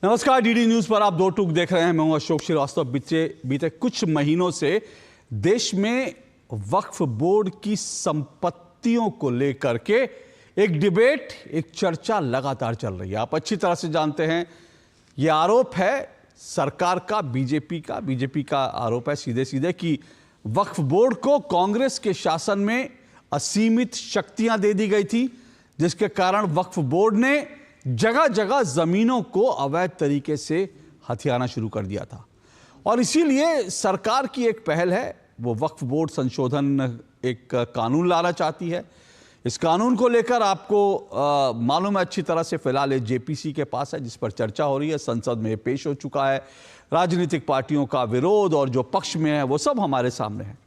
नमस्कार, DD news पर आप दो टूक देख रहे हैं। मैं हूं अशोक श्रीवास्तव। बीते कुछ महीनों से देश में वक्फ बोर्ड की संपत्तियों को लेकर के एक डिबेट, एक चर्चा लगातार चल रही है। आप अच्छी तरह से जानते हैं, यह आरोप है सरकार का, बीजेपी का आरोप है सीधे सीधे कि वक्फ बोर्ड को कांग्रेस के शासन में असीमित शक्तियां दे दी गई थी, जिसके कारण वक्फ बोर्ड ने जगह जगह जमीनों को अवैध तरीके से हथियाना शुरू कर दिया था। और इसीलिए सरकार की एक पहल है, वो वक्फ बोर्ड संशोधन एक कानून लाना चाहती है। इस कानून को लेकर आपको मालूम है अच्छी तरह से, फिलहाल ये जेपीसी के पास है, जिस पर चर्चा हो रही है। संसद में पेश हो चुका है। राजनीतिक पार्टियों का विरोध और जो पक्ष में है वो सब हमारे सामने है।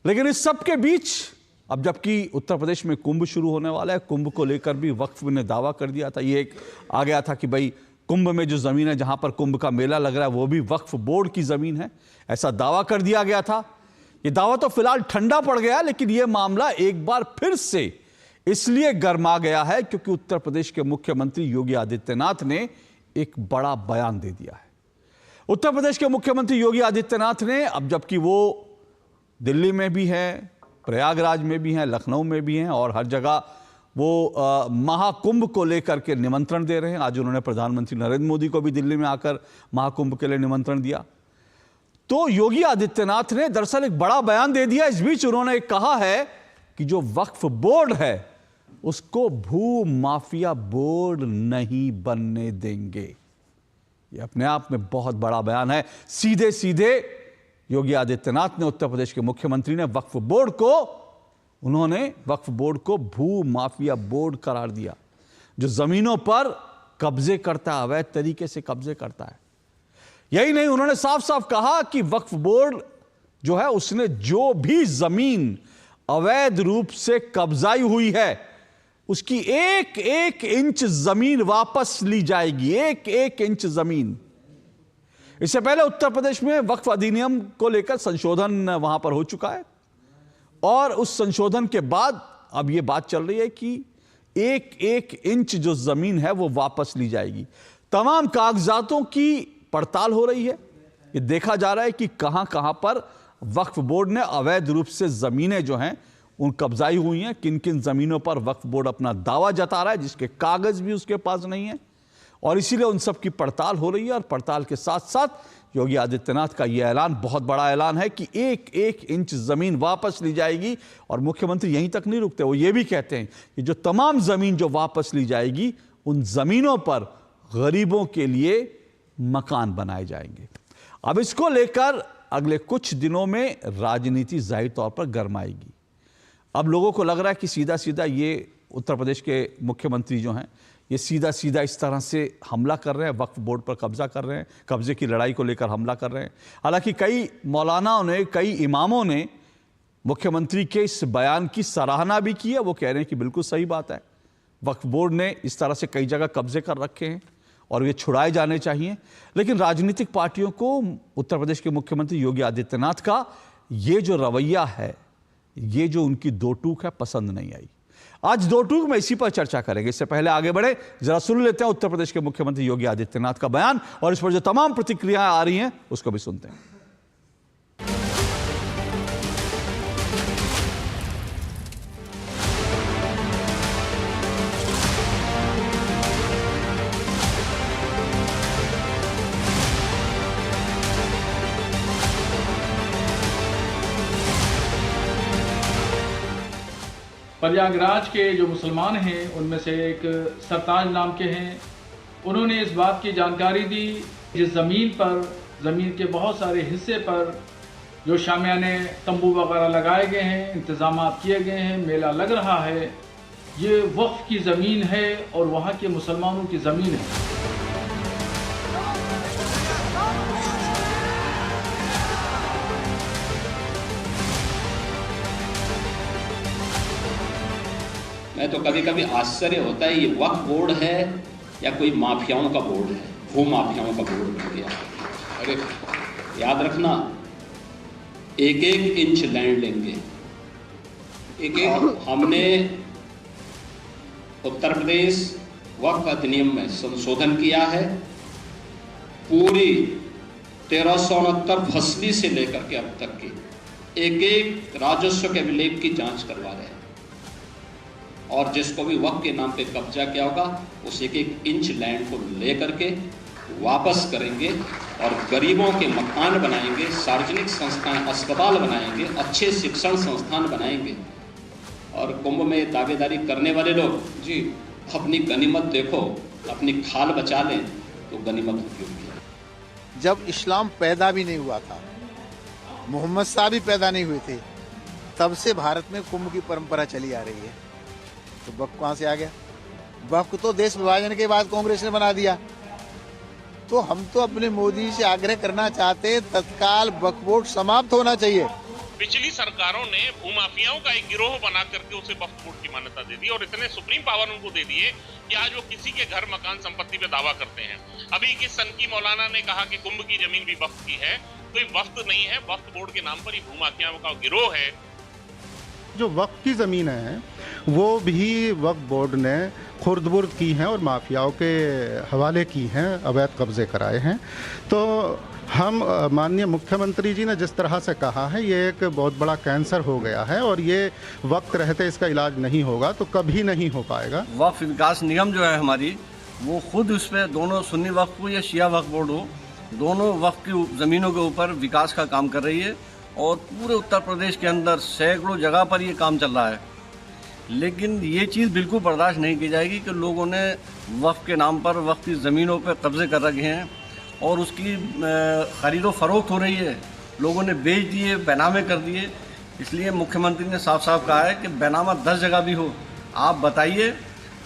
लेकिन इस सब के बीच अब जबकि उत्तर प्रदेश में कुंभ शुरू होने वाला है, कुंभ को लेकर भी वक्फ ने दावा कर दिया था। ये एक आ गया था कि भाई कुंभ में जो ज़मीन है, जहां पर कुंभ का मेला लग रहा है, वो भी वक्फ बोर्ड की ज़मीन है, ऐसा दावा कर दिया गया था। ये दावा तो फिलहाल ठंडा पड़ गया, लेकिन ये मामला एक बार फिर से इसलिए गर्मा गया है क्योंकि उत्तर प्रदेश के मुख्यमंत्री योगी आदित्यनाथ ने एक बड़ा बयान दे दिया है। उत्तर प्रदेश के मुख्यमंत्री योगी आदित्यनाथ ने, अब जबकि वो दिल्ली में भी हैं, प्रयागराज में भी हैं, लखनऊ में भी हैं और हर जगह वो महाकुंभ को लेकर के निमंत्रण दे रहे हैं। आज उन्होंने प्रधानमंत्री नरेंद्र मोदी को भी दिल्ली में आकर महाकुंभ के लिए निमंत्रण दिया। तो योगी आदित्यनाथ ने दरअसल एक बड़ा बयान दे दिया। इस बीच उन्होंने कहा है कि जो वक्फ बोर्ड है उसको भू माफिया बोर्ड नहीं बनने देंगे। यह अपने आप में बहुत बड़ा बयान है। सीधे सीधे योगी आदित्यनाथ ने, उत्तर प्रदेश के मुख्यमंत्री ने वक्फ बोर्ड को भू माफिया बोर्ड करार दिया, जो जमीनों पर कब्जे करता है, अवैध तरीके से कब्जे करता है। यही नहीं, उन्होंने साफ साफ कहा कि वक्फ बोर्ड जो है उसने जो भी जमीन अवैध रूप से कब्जाई हुई है उसकी एक एक इंच जमीन वापस ली जाएगी। एक एक इंच जमीन। इससे पहले उत्तर प्रदेश में वक्फ अधिनियम को लेकर संशोधन वहां पर हो चुका है और उस संशोधन के बाद अब यह बात चल रही है कि एक एक इंच जो जमीन है वो वापस ली जाएगी। तमाम कागजातों की पड़ताल हो रही है। ये देखा जा रहा है कि कहां कहां पर वक्फ बोर्ड ने अवैध रूप से जमीनें जो हैं उन कब्जाई हुई हैं, किन किन जमीनों पर वक्फ बोर्ड अपना दावा जता रहा है, जिसके कागज भी उसके पास नहीं है। और इसीलिए उन सब की पड़ताल हो रही है। और पड़ताल के साथ साथ योगी आदित्यनाथ का यह ऐलान बहुत बड़ा ऐलान है कि एक एक इंच जमीन वापस ली जाएगी। और मुख्यमंत्री यहीं तक नहीं रुकते, वो ये भी कहते हैं कि जो तमाम जमीन जो वापस ली जाएगी उन जमीनों पर गरीबों के लिए मकान बनाए जाएंगे। अब इसको लेकर अगले कुछ दिनों में राजनीति जाहिर तौर पर गरमाएगी। अब लोगों को लग रहा है कि सीधा सीधा ये उत्तर प्रदेश के मुख्यमंत्री जो हैं ये सीधा सीधा इस तरह से हमला कर रहे हैं, वक्फ बोर्ड पर कब्जा कर रहे हैं, कब्जे की लड़ाई को लेकर हमला कर रहे हैं। हालांकि कई मौलानाओं ने, कई इमामों ने मुख्यमंत्री के इस बयान की सराहना भी की है। वो कह रहे हैं कि बिल्कुल सही बात है, वक्फ बोर्ड ने इस तरह से कई जगह कब्जे कर रखे हैं और ये छुड़ाए जाने चाहिए। लेकिन राजनीतिक पार्टियों को उत्तर प्रदेश के मुख्यमंत्री योगी आदित्यनाथ का ये जो रवैया है, ये जो उनकी दो टूक है, पसंद नहीं आई। आज दो टूक में इसी पर चर्चा करेंगे। इससे पहले आगे बढ़े, जरा सुन लेते हैं उत्तर प्रदेश के मुख्यमंत्री योगी आदित्यनाथ का बयान और इस पर जो तमाम प्रतिक्रियाएं आ रही हैं उसको भी सुनते हैं। प्रयागराज के जो मुसलमान हैं उनमें से एक सरताज नाम के हैं, उन्होंने इस बात की जानकारी दी जिस ज़मीन के बहुत सारे हिस्से पर जो शामियाने तंबू वगैरह लगाए गए हैं, इंतज़ाम किए गए हैं, मेला लग रहा है, ये वक्फ की ज़मीन है और वहाँ के मुसलमानों की ज़मीन है। मैं तो कभी कभी आश्चर्य होता है, ये वक्फ बोर्ड है या कोई माफियाओं का बोर्ड है, भू माफियाओं का बोर्ड बन गया। अरे याद रखना, एक एक इंच लैंड लेंगे, एक एक। हमने उत्तर प्रदेश वक्फ अधिनियम में संशोधन किया है पूरी 1369 फसली से लेकर के अब तक की एक एक राजस्व के अभिलेख की जांच करवा रहे हैं, और जिसको भी वक्फ के नाम पे कब्जा किया होगा उस एक एक इंच लैंड को लेकर के वापस करेंगे और गरीबों के मकान बनाएंगे, सार्वजनिक संस्थान अस्पताल बनाएंगे, अच्छे शिक्षण संस्थान बनाएंगे। और कुंभ में दावेदारी करने वाले लोग जी अपनी गनीमत देखो, अपनी खाल बचा लें तो गनीमत होगी। जब इस्लाम पैदा भी नहीं हुआ था, मोहम्मद साहब भी पैदा नहीं हुए थे, तब से भारत में कुंभ की परंपरा चली आ रही है। तो वक्फ कहाँ से आ गया? वक्फ तो देश विभाजन के बाद कांग्रेस ने बना दिया। तो हम तो अपने मोदी से आग्रह करना चाहते हैं, तत्काल वक्फ बोर्ड समाप्त होना चाहिए। पिछली सरकारों ने भूमाफियाओं का एक गिरोह बना करके उसे वक्फ बोर्ड की मान्यता दे दी और इतने सुप्रीम पावर उनको दे दिए कि आज वो किसी के घर मकान संपत्ति पे दावा करते हैं। अभी किस सन की मौलाना ने कहा कि कुंभ की जमीन भी वक्फ की है, तो ये वक्फ नहीं है, वक्फ बोर्ड के नाम पर ही भूमाफियाओं का गिरोह है। जो वक्फ की ज़मीन है वो भी वक्फ बोर्ड ने खुर्द-बुर्द की हैं और माफियाओं के हवाले की हैं, अवैध कब्जे कराए हैं। तो हम माननीय मुख्यमंत्री जी ने जिस तरह से कहा है ये एक बहुत बड़ा कैंसर हो गया है और ये वक्त रहते इसका इलाज नहीं होगा तो कभी नहीं हो पाएगा। वक्फ विकास निगम जो है हमारी, वो खुद उस पर दोनों सुन्नी वक्फ हो या शिया वक्फ बोर्ड हो, दोनों वक्फ की ज़मीनों के ऊपर विकास का काम कर रही है और पूरे उत्तर प्रदेश के अंदर सैकड़ों जगह पर ये काम चल रहा है। लेकिन ये चीज़ बिल्कुल बर्दाश्त नहीं की जाएगी कि लोगों ने वक्फ के नाम पर वक्फ की ज़मीनों पर कब्ज़े कर रखे हैं और उसकी ख़रीदो फरोख्त हो रही है, लोगों ने बेच दिए, बैनामे कर दिए। इसलिए मुख्यमंत्री ने साफ साफ कहा है कि बैनामा 10 जगह भी हो आप बताइए,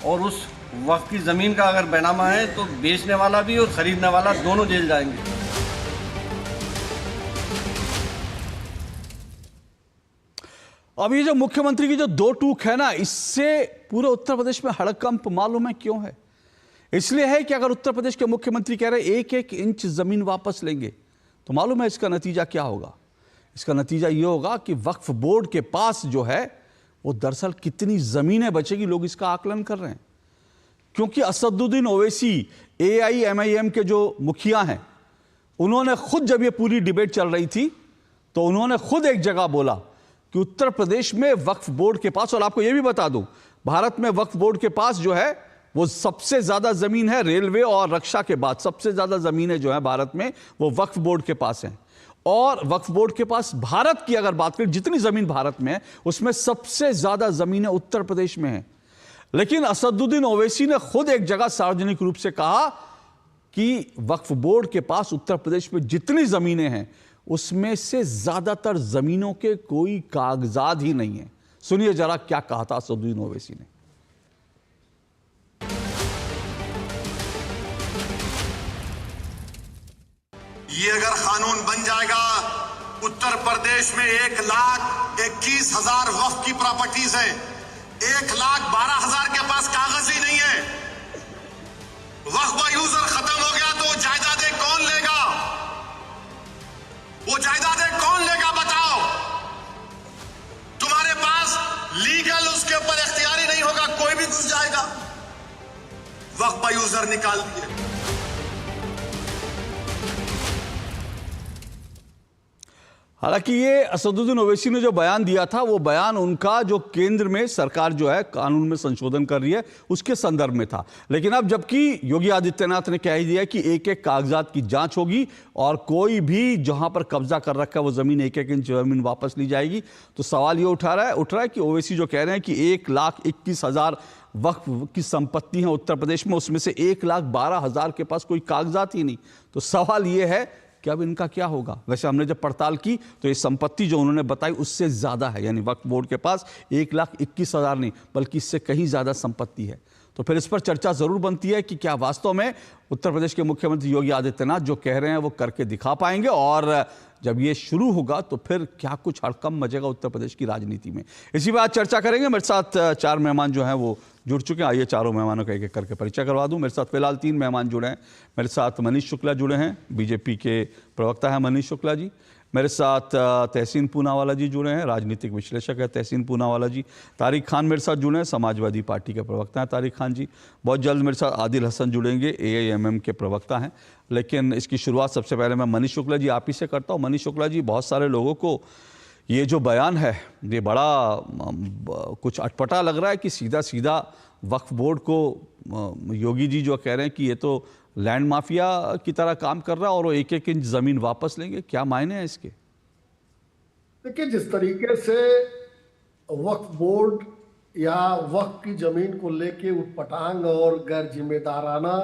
और उस वक्फ की ज़मीन का अगर बैनामा है तो बेचने वाला भी और ख़रीदने वाला दोनों जेल जाएंगे। अब ये जो मुख्यमंत्री की जो दो टूक है ना, इससे पूरे उत्तर प्रदेश में हड़कंप मालूम है क्यों है? इसलिए है कि अगर उत्तर प्रदेश के मुख्यमंत्री कह रहे हैं 1-1 इंच जमीन वापस लेंगे, तो मालूम है इसका नतीजा क्या होगा? इसका नतीजा ये होगा कि वक्फ बोर्ड के पास जो है वो दरअसल कितनी जमीनें बचेगी, लोग इसका आकलन कर रहे हैं। क्योंकि असदुद्दीन ओवैसी AIMIM के जो मुखिया हैं, उन्होंने खुद, जब ये पूरी डिबेट चल रही थी तो उन्होंने खुद एक जगह बोला कि उत्तर प्रदेश में वक्फ बोर्ड के पास, और आपको यह भी बता दूं, भारत में वक्फ बोर्ड के पास जो है वो सबसे ज्यादा जमीन है, रेलवे और रक्षा के बाद सबसे ज्यादा जमीनें जो है भारत में वो वक्फ बोर्ड के पास हैं। और वक्फ बोर्ड के पास भारत की अगर बात करें, जितनी जमीन भारत में है उसमें सबसे ज्यादा जमीनें उत्तर प्रदेश में हैं। लेकिन असदुद्दीन ओवैसी ने खुद एक जगह सार्वजनिक रूप से कहा कि वक्फ बोर्ड के पास उत्तर प्रदेश में जितनी जमीनें हैं उसमें से ज्यादातर जमीनों के कोई कागजात ही नहीं है। सुनिए जरा क्या कहा था असदुद्दीन ओवैसी ने। ये अगर कानून बन जाएगा, उत्तर प्रदेश में 1,21,000 वक्फ की प्रॉपर्टीज हैं, 1,12,000 के पास कागज ही नहीं है। वक्फ का यूजर खत्म हो गया तो जायदादें कौन लेगा? वो जायदादें कौन लेगा बताओ? तुम्हारे पास लीगल उसके ऊपर इख्तियारी नहीं होगा, कोई भी घुस जाएगा। वक्फ का यूजर निकाल दिए। हालांकि ये असदुद्दीन ओवैसी ने जो बयान दिया था, वो बयान उनका जो केंद्र में सरकार जो है कानून में संशोधन कर रही है उसके संदर्भ में था। लेकिन अब जबकि योगी आदित्यनाथ ने कह दिया कि 1-1 कागजात की जांच होगी और कोई भी जहां पर कब्जा कर रखा है वो जमीन 1-1 इंच जमीन वापस ली जाएगी, तो सवाल ये उठ रहा है कि ओवैसी जो कह रहे हैं कि 1,21,000 वक्फ की संपत्ति है उत्तर प्रदेश में, उसमें से 1,12,000 के पास कोई कागजात ही नहीं। तो सवाल ये है कि अब इनका क्या होगा? वैसे हमने जब पड़ताल की तो ये संपत्ति जो उन्होंने बताई उससे ज़्यादा है, यानी वक्फ बोर्ड के पास 1,21,000 नहीं बल्कि इससे कहीं ज़्यादा संपत्ति है। तो फिर इस पर चर्चा ज़रूर बनती है कि क्या वास्तव में उत्तर प्रदेश के मुख्यमंत्री योगी आदित्यनाथ जो कह रहे हैं वो करके दिखा पाएंगे, और जब ये शुरू होगा तो फिर क्या कुछ हड़कंप मचेगा उत्तर प्रदेश की राजनीति में। इसी पर आज चर्चा करेंगे। मेरे साथ 4 मेहमान जो हैं वो जुड़ चुके हैं। आइए चारों मेहमानों का एक एक करके परिचय करवा दूं। मेरे साथ फिलहाल 3 मेहमान जुड़े हैं। मेरे साथ मनीष शुक्ला जुड़े हैं, बीजेपी के प्रवक्ता हैं मनीष शुक्ला जी। मेरे साथ तहसीन पूनावाला जी जुड़े हैं, राजनीतिक विश्लेषक है तहसीन पूनावाला जी। तारिक खान मेरे साथ जुड़े हैं, समाजवादी पार्टी के प्रवक्ता हैं तारिक खान जी। बहुत जल्द मेरे साथ आदिल हसन जुड़ेंगे, AIMM के प्रवक्ता हैं। लेकिन इसकी शुरुआत सबसे पहले मैं मनीष शुक्ला जी आप ही से करता हूँ। मनीष शुक्ला जी, बहुत सारे लोगों को ये जो बयान है ये बड़ा कुछ अटपटा लग रहा है कि सीधा सीधा वक्फ बोर्ड को योगी जी जो कह रहे हैं कि ये तो लैंड माफिया की तरह काम कर रहा है और वो एक एक इंच ज़मीन वापस लेंगे। क्या मायने हैं इसके? देखिए, जिस तरीके से वक्फ बोर्ड या वक्फ की ज़मीन को लेके उटपटांग और गैर जिम्मेदाराना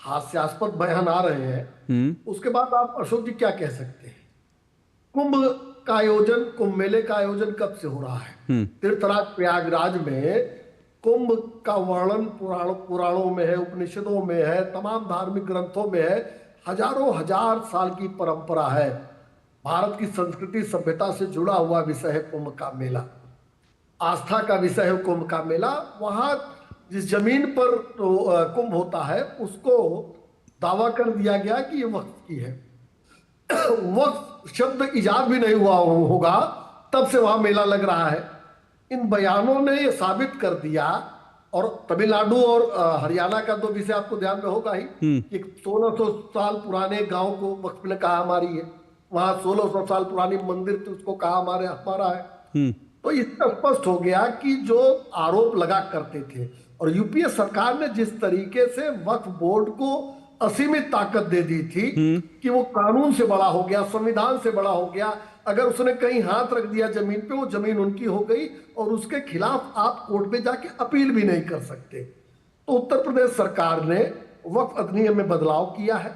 हास्यास्पद बयान आ रहे हैं, उसके बाद आप अशोक जी क्या कह सकते हैं? कुंभ का आयोजन, कुंभ मेले का आयोजन कब से हो रहा है? तीर्थराज प्रयागराज में कुंभ का वर्णन पुराणों में है, उपनिषदों में है, तमाम धार्मिक ग्रंथों में है। हजारों हजार साल की परंपरा है, भारत की संस्कृति सभ्यता से जुड़ा हुआ विषय है कुंभ का मेला, आस्था का विषय है कुंभ का मेला। वहां जिस जमीन पर कुंभ होता है उसको दावा कर दिया गया कि ये वक्फ की है। वक्फ शब्द इजाद भी नहीं हुआ होगा तब से वहां मेला लग रहा है। इन बयानों ने ये साबित कर दिया, और तमिलनाडु और हरियाणा का तो विषय आपको ध्यान में होगा ही कि 1600 साल पुराने गांव को वक्फ ने कहा हमारी है, वहां 1600 साल पुरानी मंदिर थी उसको कहा हमारा है। तो इससे स्पष्ट हो गया कि जो आरोप लगा करते थे, और यूपीए सरकार ने जिस तरीके से वक्फ बोर्ड को असीमित ताकत दे दी थी कि वो कानून से बड़ा हो गया, संविधान से बड़ा हो गया। अगर उसने कहीं हाथ रख दिया जमीन पे, वो जमीन उनकी हो गई और उसके खिलाफ आप कोर्ट पे जाके अपील भी नहीं कर सकते। तो उत्तर प्रदेश सरकार ने वक्फ अधिनियम में बदलाव किया है।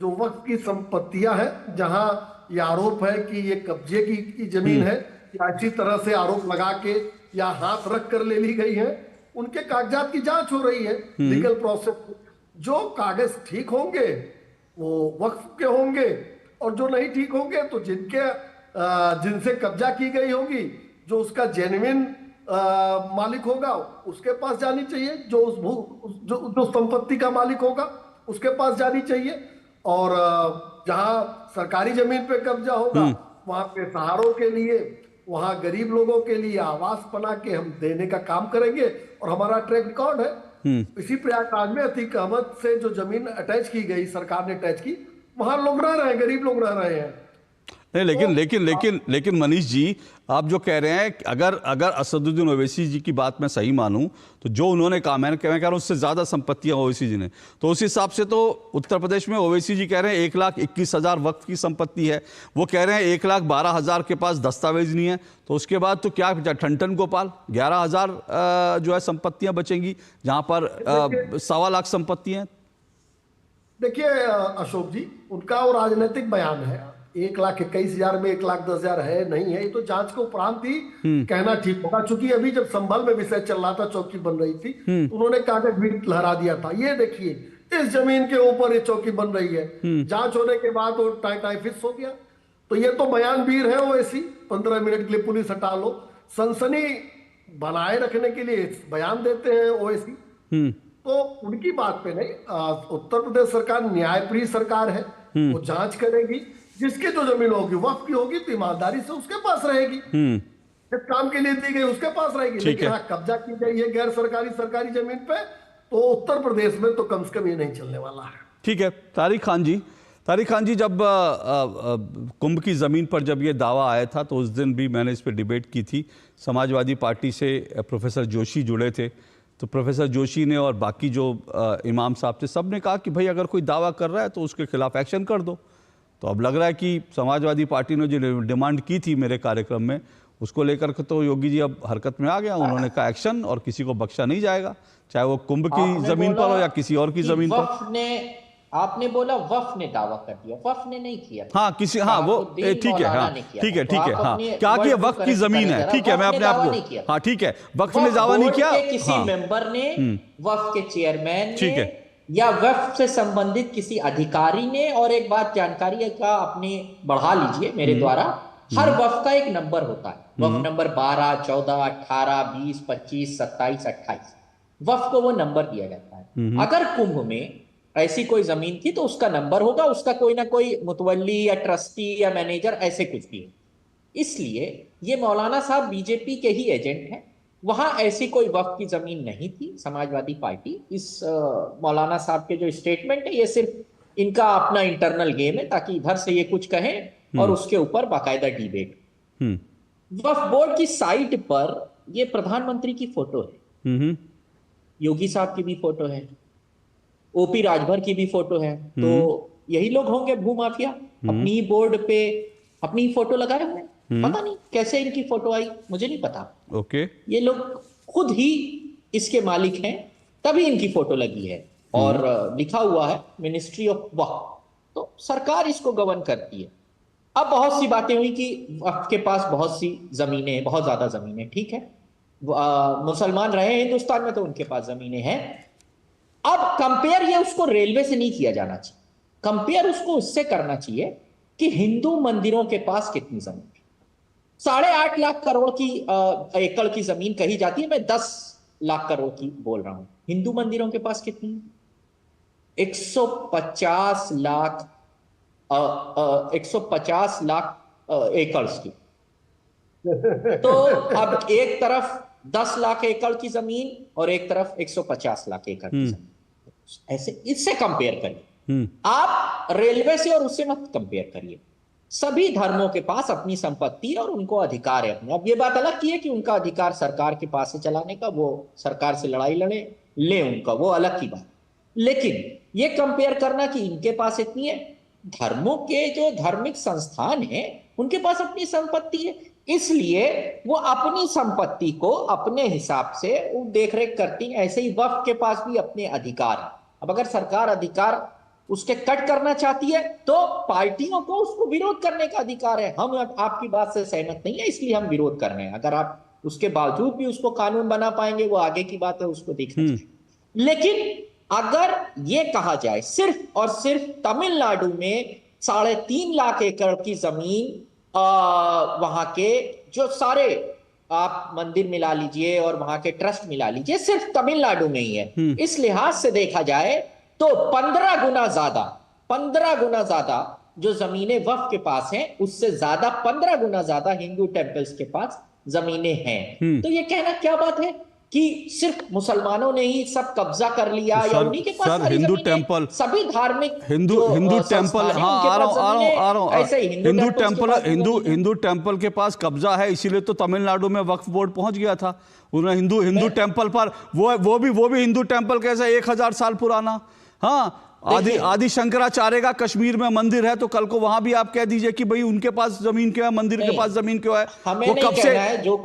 जो वक्फ की संपत्तियां हैं, जहां ये आरोप है कि ये कब्जे की जमीन है या इसी तरह से आरोप लगा के या हाथ रख कर ले ली गई है, उनके कागजात की जांच हो रही है, लीगल प्रोसेस। जो कागज ठीक होंगे वो वक्फ के होंगे, और जो नहीं ठीक होंगे तो जिनसे कब्जा की गई होगी, जो उसका जेन्युइन मालिक होगा उसके पास जानी चाहिए, जो संपत्ति का मालिक होगा उसके पास जानी चाहिए। और जहां सरकारी जमीन पे कब्जा होगा वहां पे सहारों के लिए, वहां गरीब लोगों के लिए आवास बना के हम देने का काम करेंगे। और हमारा ट्रैक रिकॉर्ड है, इसी प्रयागराज में अतीक अहमद से जो जमीन अटैच की गई, सरकार ने अटैच की, वहां लोग रह रहे हैं, गरीब लोग रह रहे हैं। नहीं, लेकिन मनीष जी, आप जो कह रहे हैं कि अगर असदुद्दीन ओवैसी जी की बात मैं सही मानूं तो जो उन्होंने कहा, मैं कह रहा हूं उससे ज्यादा संपत्तियां ओवैसी जी ने, तो उस हिसाब से तो उत्तर प्रदेश में ओवैसी जी कह रहे हैं 1,21,000 वक्फ की संपत्ति है, वो कह रहे हैं 1,12,000 के पास दस्तावेज नहीं है। तो उसके बाद तो क्या ठन गोपाल 11,000 जो है संपत्तियां बचेंगी, जहां पर 1.25 लाख संपत्ति है। देखिए अशोक जी, उनका वो राजनीतिक बयान है। 1,21,000 में 1,10,000 है नहीं है, ये तो जांच के उपरांत ही कहना ठीक होगा। चूंकि अभी जब संभल में विषय चल रहा था, चौकी बन रही थी, उन्होंने कागज भी लहरा दिया था, ये देखिए इस जमीन के ऊपर ये चौकी बन रही है। जांच होने के बाद वो टाई फिक्स हो गया। तो ये तो बयान वीर है ओवैसी, 15 मिनट के लिए पुलिस हटा लो, सनसनी बनाए रखने के लिए बयान देते हैं ओवैसी। तो उनकी बात पे नहीं, उत्तर प्रदेश सरकार न्यायप्रिय सरकार है, वो जांच करेगी। जिसकी जो जमीन होगी वक्फ की होगी तो ईमानदारी से उसके पास रहेगी, जिस काम के लिए दी गई उसके पास रहेगी। लेकिन हाँ, कब्जा की गई है गैर सरकारी जमीन पे, तो उत्तर प्रदेश में तो कम से कम ये नहीं चलने वाला है। ठीक है। तारिक खान जी, जब कुंभ की ज़मीन पर जब ये दावा आया था तो उस दिन भी मैंने इस पर डिबेट की थी। समाजवादी पार्टी से प्रोफेसर जोशी जुड़े थे, तो प्रोफेसर जोशी ने और बाकी जो इमाम साहब थे, सब ने कहा कि भाई अगर कोई दावा कर रहा है तो उसके खिलाफ एक्शन कर दो। तो अब लग रहा है कि समाजवादी पार्टी ने जो डिमांड की थी मेरे कार्यक्रम में, उसको लेकर के तो योगी जी अब हरकत में आ गया। उन्होंने कहा एक्शन, और किसी को बख्शा नहीं जाएगा, चाहे वो कुंभ की जमीन पर हो या किसी और की जमीन पर। आपने बोला वक्फ ने दावा कर दिया, वक्फ ने नहीं किया। हाँ, वो ठीक है, हाँ ठीक है, हाँ क्या कि वक्फ की जमीन है, ठीक है, मैं अपने आप को, हाँ ठीक है, वक्फ ने दावा नहीं किया। किसी मेंबर ने, वक्फ के चेयरमैन ने या वक्फ से संबंधित किसी अधिकारी ने, और एक बात जानकारी का अपने बढ़ा लीजिए मेरे द्वारा, हर वक्फ का एक नंबर होता है, वक्फ नंबर 12, 14, 18, 20, 25, 27, 28 वक्फ को वो नंबर दिया जाता है। अगर कुंभ में ऐसी कोई जमीन थी तो उसका नंबर होगा, उसका कोई ना कोई मुतवल्ली या ट्रस्टी या मैनेजर ऐसे कुछ भी है। इसलिए ये मौलाना साहब बीजेपी के ही एजेंट हैं। वहां ऐसी कोई वक्फ की जमीन नहीं थी। समाजवादी पार्टी इस मौलाना साहब के जो स्टेटमेंट है ये सिर्फ इनका अपना इंटरनल गेम है, ताकि इधर से ये कुछ कहें और उसके ऊपर बाकायदा डिबेट। वक्फ बोर्ड की साइट पर ये प्रधानमंत्री की फोटो है, योगी साहब की भी फोटो है, ओपी राजभर की भी फोटो है। तो यही लोग होंगे भूमाफिया, अपनी ही बोर्ड पे अपनी ही फोटो लगाए हुए। पता नहीं कैसे इनकी फोटो आई, मुझे नहीं पता। ओके, ये लोग खुद ही इसके मालिक हैं, तभी इनकी फोटो लगी है और लिखा हुआ है मिनिस्ट्री ऑफ वक्फ। तो सरकार इसको गवर्न करती है। अब बहुत सी बातें हुई कि वक्फ के पास बहुत सी जमीनें, बहुत ज्यादा जमीनें, ठीक है, मुसलमान रहे हिंदुस्तान में तो उनके पास जमीनें हैं। अब कंपेयर ये उसको रेलवे से नहीं किया जाना चाहिए, कंपेयर उसको उससे करना चाहिए कि हिंदू मंदिरों के पास कितनी जमीन है। 8.5 लाख करोड़ की एकड़ की जमीन कही जाती है, मैं 10 लाख करोड़ की बोल रहा हूं। हिंदू मंदिरों के पास कितनी है? 150 लाख 150 लाख एकड़ की। तो अब एक तरफ 10 लाख एकड़ की जमीन और एक तरफ 150 लाख एकड़ की जमीन, ऐसे इससे कंपेयर करिए आप, रेलवे से और उससे मत कंपेयर करिए। सभी धर्मों के पास अपनी संपत्ति और उनको अधिकार है अपने। अब ये बात अलग की है कि उनका अधिकार सरकार के पास है चलाने का, वो सरकार से लड़ाई लड़े ले उनका, वो अलग की बात। लेकिन ये कंपेयर करना कि इनके पास इतनी है, धर्मों के जो धार्मिक संस्थान है उनके पास अपनी संपत्ति है, इसलिए वो अपनी संपत्ति को अपने हिसाब से वो देखरेख करती है। ऐसे ही वक्फ के पास भी अपने अधिकार है। अब अगर सरकार अधिकार उसके कट करना चाहती है तो पार्टियों को उसको विरोध करने का अधिकार है। हम आपकी बात से सहमत नहीं है, इसलिए हम विरोध कर रहे हैं। अगर आप उसके बावजूद भी उसको कानून बना पाएंगे वो आगे की बात है, उसको देखना चाहिए। लेकिन अगर ये कहा जाए सिर्फ और सिर्फ तमिलनाडु में 3.5 लाख एकड़ की जमीन, वहां के जो सारे आप मंदिर मिला लीजिए और वहां के ट्रस्ट मिला लीजिए, सिर्फ तमिलनाडु में ही है। इस लिहाज से देखा जाए तो 15 गुना ज्यादा जो जमीनें वक्फ के पास हैं, उससे ज्यादा 15 गुना ज्यादा हिंदू टेम्पल्स के पास जमीनें हैं। तो ये कहना क्या बात है कि सिर्फ मुसलमानों ने ही सब कब्जा कर लिया या उन्हीं के पास सारी हिंदू जमीनें, टेम्पल, सभी धार्मिक हिंदू टेम्पल, हाँ आ रहा हूँ ऐसे ही हिंदू टेम्पल के पास कब्जा है, इसीलिए तो तमिलनाडु में वक्फ बोर्ड पहुंच गया था। उन्होंने हिंदू टेम्पल पर वो भी हिंदू टेम्पल कैसे 1000 साल पुराना, हाँ, आदि शंकराचार्य का कश्मीर में मंदिर है, तो कल को वहां भी आप कह दीजिए कि भाई उनके पास जमीन क्यों है, मंदिर के पास जमीन क्यों है। वो कब से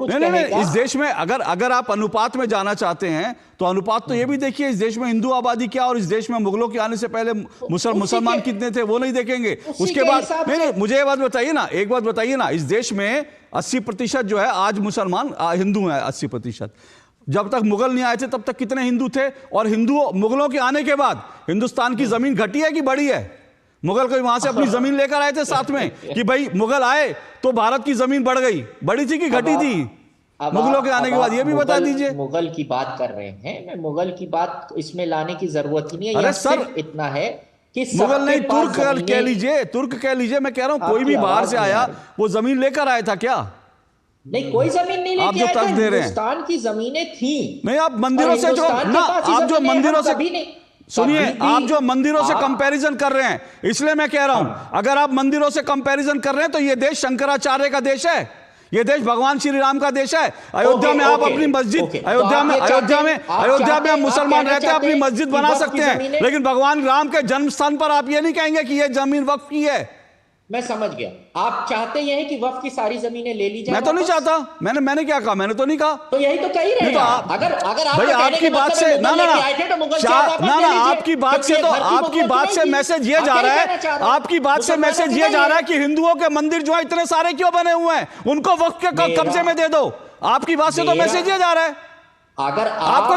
नहीं, इस देश में अगर आप अनुपात में जाना चाहते हैं तो अनुपात तो ये भी देखिए, इस देश में हिंदु आबादी क्या और इस देश में मुगलों के आने से पहले मुसलमान कितने थे वो नहीं देखेंगे। उसके बाद नहीं, मुझे एक बात बताइए ना, इस देश में 80% जो है आज मुसलमान हिंदू हैं, 80%। जब तक मुगल नहीं आए थे तब तक कितने हिंदू थे? और मुगलों के आने के बाद हिंदुस्तान की जमीन घटी है कि बढ़ी है? मुगल कोई वहां से अपनी जमीन लेकर आए थे साथ में कि भाई मुगल आए तो भारत की जमीन बढ़ गई, बढ़ी थी कि घटी थी मुगलों के आने के बाद? ये भी बता दीजिए। मुगल की बात कर रहे हैं, मैं मुगल की बात इसमें लाने की जरूरत ही नहीं है। अरे सर, इतना है कि मुगल नहीं, तुर्क कह लीजिए, मैं कह रहा हूं कोई भी बाहर से आया वो जमीन लेकर आया था क्या? नहीं, कोई जमीन नहीं लेके आए थे, हिंदुस्तान की जमीनें थी। नहीं, आप मंदिरों से जो ना, आप जो मंदिरों से सुनिए, आप जो मंदिरों से कंपैरिजन कर रहे हैं, इसलिए मैं कह रहा हूं, अगर आप मंदिरों से कंपैरिजन कर रहे हैं तो ये देश शंकराचार्य का देश है, ये देश भगवान श्री राम का देश है। अयोध्या में आप अपनी मस्जिद, अयोध्या में आप मुसलमान रहते हैं, अपनी मस्जिद बना सकते हैं, लेकिन भगवान राम के जन्म स्थान पर आप ये नहीं कहेंगे कि ये जमीन वक्फ की है। मैं समझ गया, आप चाहते हैं कि वक्फ की सारी जमीनें ले ली जाए। मैं तो नहीं चाहता, मैंने क्या कहा? मैंने तो नहीं कहा। तो यही तो कह ही रहे हैं। अगर भाई आपकी बात से आपकी बात से मैसेज ये जा रहा है कि हिंदुओं के मंदिर जो है इतने सारे क्यों बने हुए हैं, उनको वक्फ के कब्जे में दे दो। आपकी बात से तो मैसेज ये जा रहा है। अगर आपको